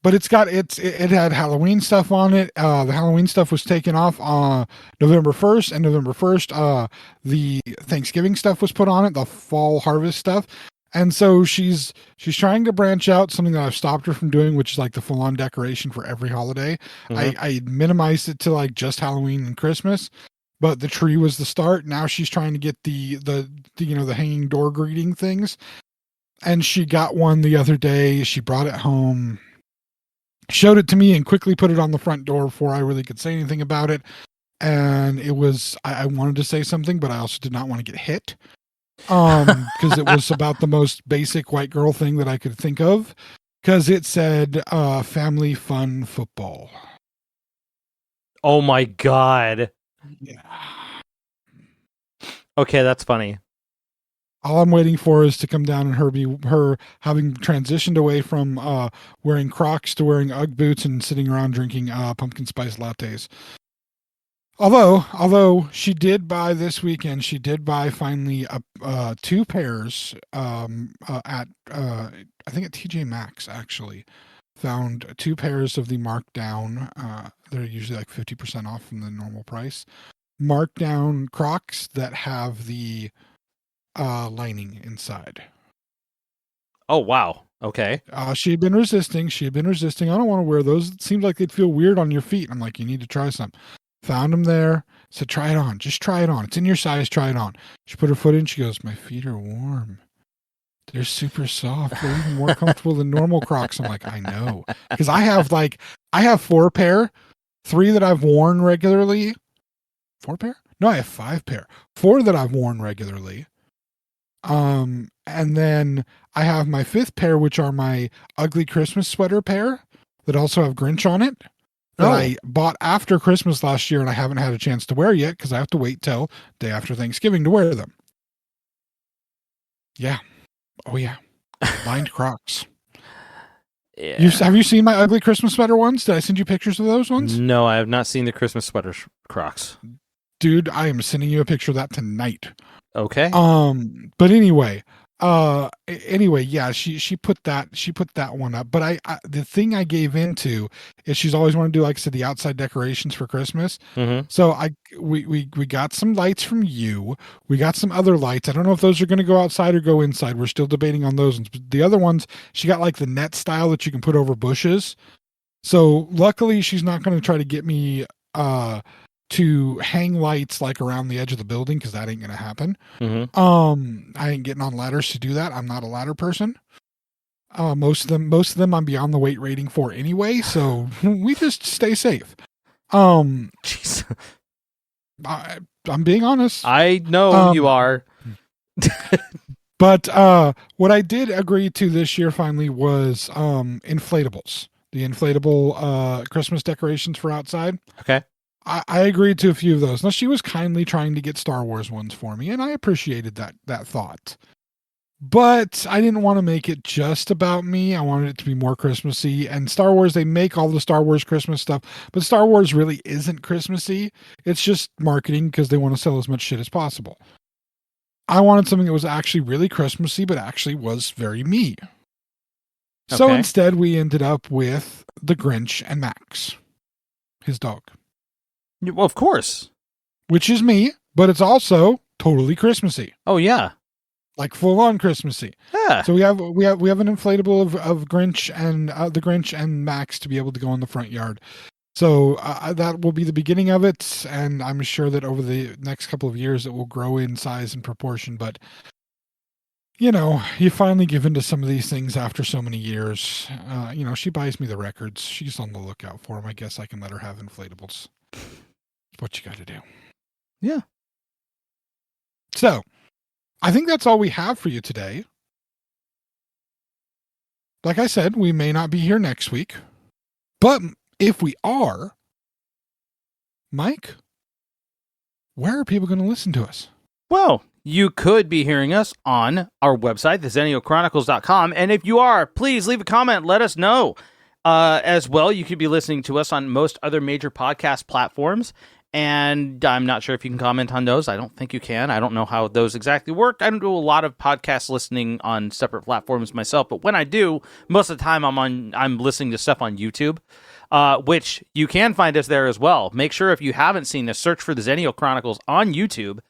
Speaker 2: but it had Halloween stuff on it. The Halloween stuff was taken off on November 1st, and November 1st, the Thanksgiving stuff was put on it, the fall harvest stuff. And so she's trying to branch out, something that I've stopped her from doing, which is like the full on decoration for every holiday.
Speaker 3: Mhm.
Speaker 2: I minimized it to like just Halloween and Christmas, but the tree was the start. Now she's trying to get the hanging door greeting things. And she got one the other day. She brought it home, showed it to me, and quickly put it on the front door before I really could say anything about it. And it was, I wanted to say something, but I also did not want to get hit. Because it was about the most basic white girl thing that I could think of. Because it said, family fun football.
Speaker 3: Oh my God.
Speaker 2: Yeah.
Speaker 3: Okay, that's funny.
Speaker 2: All I'm waiting for is to come down and her having transitioned away from wearing Crocs to wearing Ugg boots and sitting around drinking pumpkin spice lattes. Although she did buy this weekend, she did buy finally 2 pairs at I think at TJ Maxx actually. Found 2 pairs of the markdown. They're usually like 50% off from the normal price. Markdown Crocs that have the lining inside.
Speaker 3: Oh wow. Okay.
Speaker 2: She had been resisting. I don't want to wear those. It seems like they'd feel weird on your feet. I'm like, you need to try some. Found them there. Said, try it on. Just try it on. It's in your size. Try it on. She put her foot in. She goes, my feet are warm. They're super soft. They're even more comfortable than normal Crocs. I'm like, I know. Because I have 4 pair. 3 that I've worn regularly. 4 pair? No, I have 5 pair. 4 that I've worn regularly. And then I have my 5th pair, which are my ugly Christmas sweater pair that also have Grinch on it. That I bought after Christmas last year and I haven't had a chance to wear yet because I have to wait till day after Thanksgiving to wear them. Yeah. Oh yeah. Lined Crocs.
Speaker 3: Yeah.
Speaker 2: Have you seen my ugly Christmas sweater ones? Did I send you pictures of those ones?
Speaker 3: No, I have not seen the Christmas sweater Crocs.
Speaker 2: Dude, I am sending you a picture of that tonight.
Speaker 3: Okay.
Speaker 2: But anyway, yeah, she put that one up. But I the thing I gave into is she's always wanted to do, like I said, the outside decorations for Christmas.
Speaker 3: Mm-hmm.
Speaker 2: So we got some lights from you. We got some other lights. I don't know if those are going to go outside or go inside. We're still debating on those ones. But the other ones, she got like the net style that you can put over bushes. So luckily she's not going to try to get me to hang lights like around the edge of the building, because that ain't gonna happen.
Speaker 3: Mm-hmm.
Speaker 2: I ain't getting on ladders to do that. I'm not a ladder person. Most of them I'm beyond the weight rating for anyway, so we just stay safe.
Speaker 3: Jeez.
Speaker 2: I'm being honest.
Speaker 3: I know you are.
Speaker 2: But what I did agree to this year finally was inflatables. The inflatable Christmas decorations for outside.
Speaker 3: Okay.
Speaker 2: I agreed to a few of those. Now, she was kindly trying to get Star Wars ones for me, and I appreciated that thought. But I didn't want to make it just about me. I wanted it to be more Christmassy. And Star Wars, they make all the Star Wars Christmas stuff, but Star Wars really isn't Christmassy. It's just marketing because they want to sell as much shit as possible. I wanted something that was actually really Christmassy, but actually was very me. So
Speaker 3: Okay.
Speaker 2: instead, we ended up with the Grinch and Max, his dog.
Speaker 3: Well, of course.
Speaker 2: Which is me, but it's also totally Christmassy.
Speaker 3: Oh, yeah.
Speaker 2: like full on Christmassy.
Speaker 3: Yeah.
Speaker 2: So we have an inflatable of Grinch and the Grinch and Max to be able to go in the front yard. So that will be the beginning of it, and I'm sure that over the next couple of years it will grow in size and proportion. But you know, you finally give into some of these things after so many years. You know, she buys me the records. She's on the lookout for them. I guess I can let her have inflatables. What you got to do?
Speaker 3: Yeah.
Speaker 2: So, I think that's all we have for you today. Like I said, we may not be here next week, but if we are, Mike, where are people going to listen to us?
Speaker 3: Well, you could be hearing us on our website, thexennialchronicles.com. And if you are, please leave a comment. Let us know. As well, you could be listening to us on most other major podcast platforms. And I'm not sure if you can comment on those. I don't think you can. I don't know how those exactly work. I don't do a lot of podcast listening on separate platforms myself. But when I do, most of the time I'm listening to stuff on YouTube. Which you can find us there as well. Make sure if you haven't seen us, search for the Xennial Chronicles on YouTube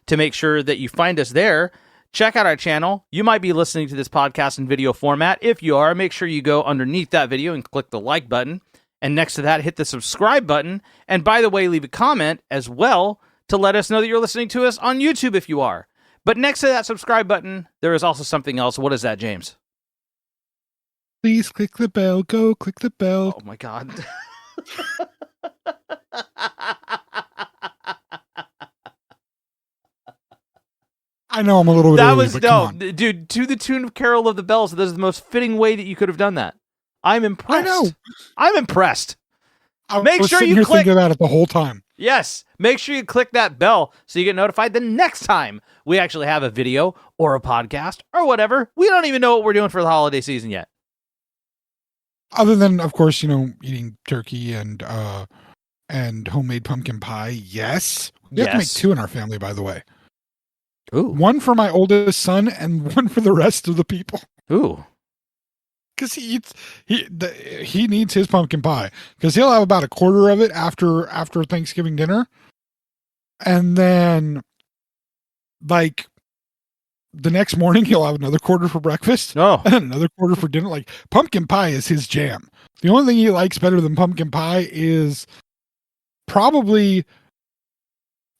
Speaker 3: to make sure that you find us there. Check out our channel. You might be listening to this podcast in video format. If you are, make sure you go underneath that video and click the like button. And next to that, hit the subscribe button. And by the way, leave a comment as well to let us know that you're listening to us on YouTube if you are. But next to that subscribe button, there is also something else. What is that, James?
Speaker 2: Please click the bell. Go click the bell.
Speaker 3: Oh my God.
Speaker 2: I know I'm a little bit
Speaker 3: That
Speaker 2: early,
Speaker 3: was,
Speaker 2: but
Speaker 3: no,
Speaker 2: come on.
Speaker 3: dude, to the tune of Carol of the Bells. This is the most fitting way that you could have done that. I'm impressed.
Speaker 2: I know.
Speaker 3: I'm impressed.
Speaker 2: I
Speaker 3: Make
Speaker 2: was
Speaker 3: sure
Speaker 2: sitting
Speaker 3: you
Speaker 2: here
Speaker 3: click.
Speaker 2: thinking about it the whole time.
Speaker 3: Yes. Make sure you click that bell so you get notified the next time we actually have a video or a podcast or whatever. We don't even know what we're doing for the holiday season yet.
Speaker 2: Other than, of course, you know, eating turkey and homemade pumpkin pie. Yes. We have to make
Speaker 3: Yes.
Speaker 2: 2 in our family, by the way.
Speaker 3: Ooh.
Speaker 2: One for my oldest son and one for the rest of the people.
Speaker 3: Ooh.
Speaker 2: Because he needs his pumpkin pie. Because he'll have about a quarter of it after Thanksgiving dinner. And then, like, the next morning, he'll have another quarter for breakfast.
Speaker 3: Oh.
Speaker 2: And another quarter for dinner. Like, pumpkin pie is his jam. The only thing he likes better than pumpkin pie is probably...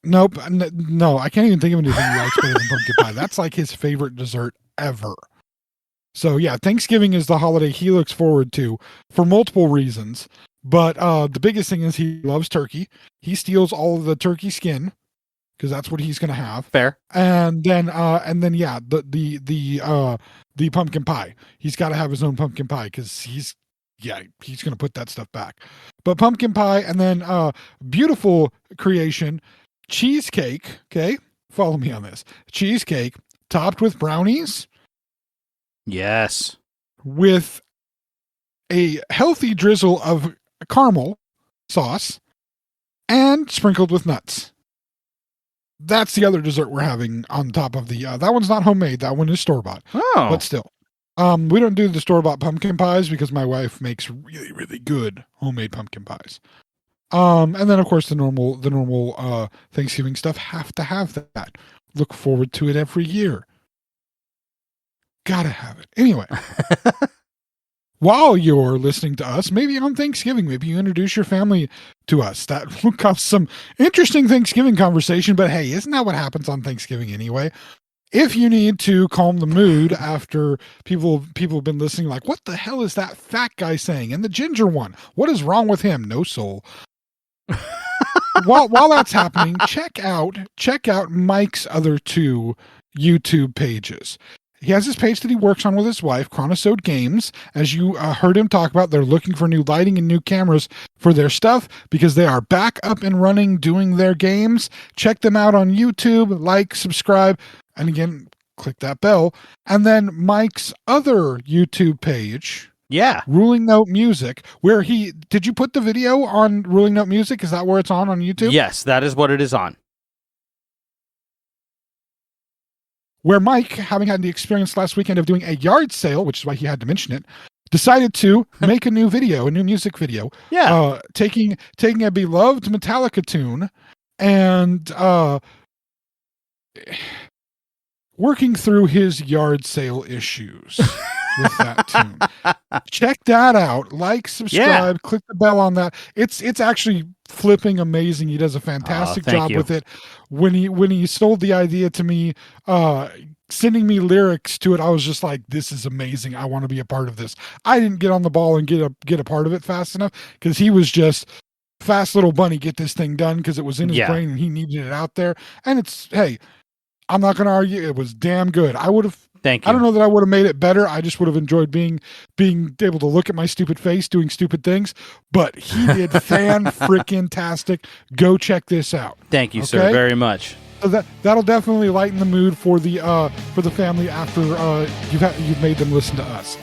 Speaker 2: Nope. No, I can't even think of anything he likes better than pumpkin pie. That's like his favorite dessert ever. So yeah, Thanksgiving is the holiday he looks forward to for multiple reasons. But the biggest thing is he loves turkey. He steals all of the turkey skin because that's what he's going to have.
Speaker 3: Fair.
Speaker 2: And then yeah, the pumpkin pie. He's got to have his own pumpkin pie because he's going to put that stuff back. But pumpkin pie, and then beautiful creation, cheesecake. Okay, follow me on this. Cheesecake topped with brownies.
Speaker 3: Yes.
Speaker 2: With a healthy drizzle of caramel sauce and sprinkled with nuts. That's the other dessert we're having on top of the that one's not homemade, that one is store-bought.
Speaker 3: Oh.
Speaker 2: But still. We don't do the store-bought pumpkin pies because my wife makes really, really good homemade pumpkin pies. And then of course the normal Thanksgiving stuff. Have to have that. Look forward to it every year. Gotta have it. Anyway, while you're listening to us, maybe on Thanksgiving, maybe you introduce your family to us. That will cause some interesting Thanksgiving conversation, but hey, isn't that what happens on Thanksgiving anyway? If you need to calm the mood after people have been listening, like, what the hell is that fat guy saying? And the ginger one, what is wrong with him? No soul. While that's happening, check out Mike's other 2 YouTube pages. He has this page that he works on with his wife, Chronicles Games. As you heard him talk about, they're looking for new lighting and new cameras for their stuff because they are back up and running doing their games. Check them out on YouTube, like, subscribe, and again, click that bell. And then Mike's other YouTube page,
Speaker 3: Yeah.
Speaker 2: Ruling Note Music, where did you put the video on Ruling Note Music? Is that where it's on YouTube?
Speaker 3: Yes, that is what it is on.
Speaker 2: Where Mike, having had the experience last weekend of doing a yard sale, which is why he had to mention it, decided to make a new music video.
Speaker 3: Yeah.
Speaker 2: Taking a beloved Metallica tune and working through his yard sale issues with that tune. Check that out. Like, subscribe, click the bell on that. It's actually flipping amazing. He does a fantastic job with it. When he sold the idea to me, sending me lyrics to it, I was just like, this is amazing. I want to be a part of this. I didn't get on the ball and get a part of it fast enough because he was just fast little bunny, get this thing done, because it was in his brain and he needed it out there. And hey, I'm not going to argue. It was damn good. I would have.
Speaker 3: Thank you.
Speaker 2: I don't know that I would have made it better. I just would have enjoyed being able to look at my stupid face doing stupid things. But he did fan-freaking-tastic. Go check this out.
Speaker 3: Thank you, sir, very much.
Speaker 2: So that'll definitely lighten the mood for the family after you've made them listen to us.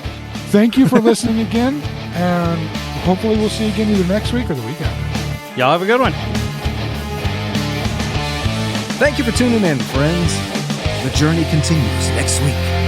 Speaker 2: Thank you for listening again, and hopefully we'll see you again either next week or the week after.
Speaker 3: Y'all have a good one.
Speaker 1: Thank you for tuning in, friends. The journey continues next week.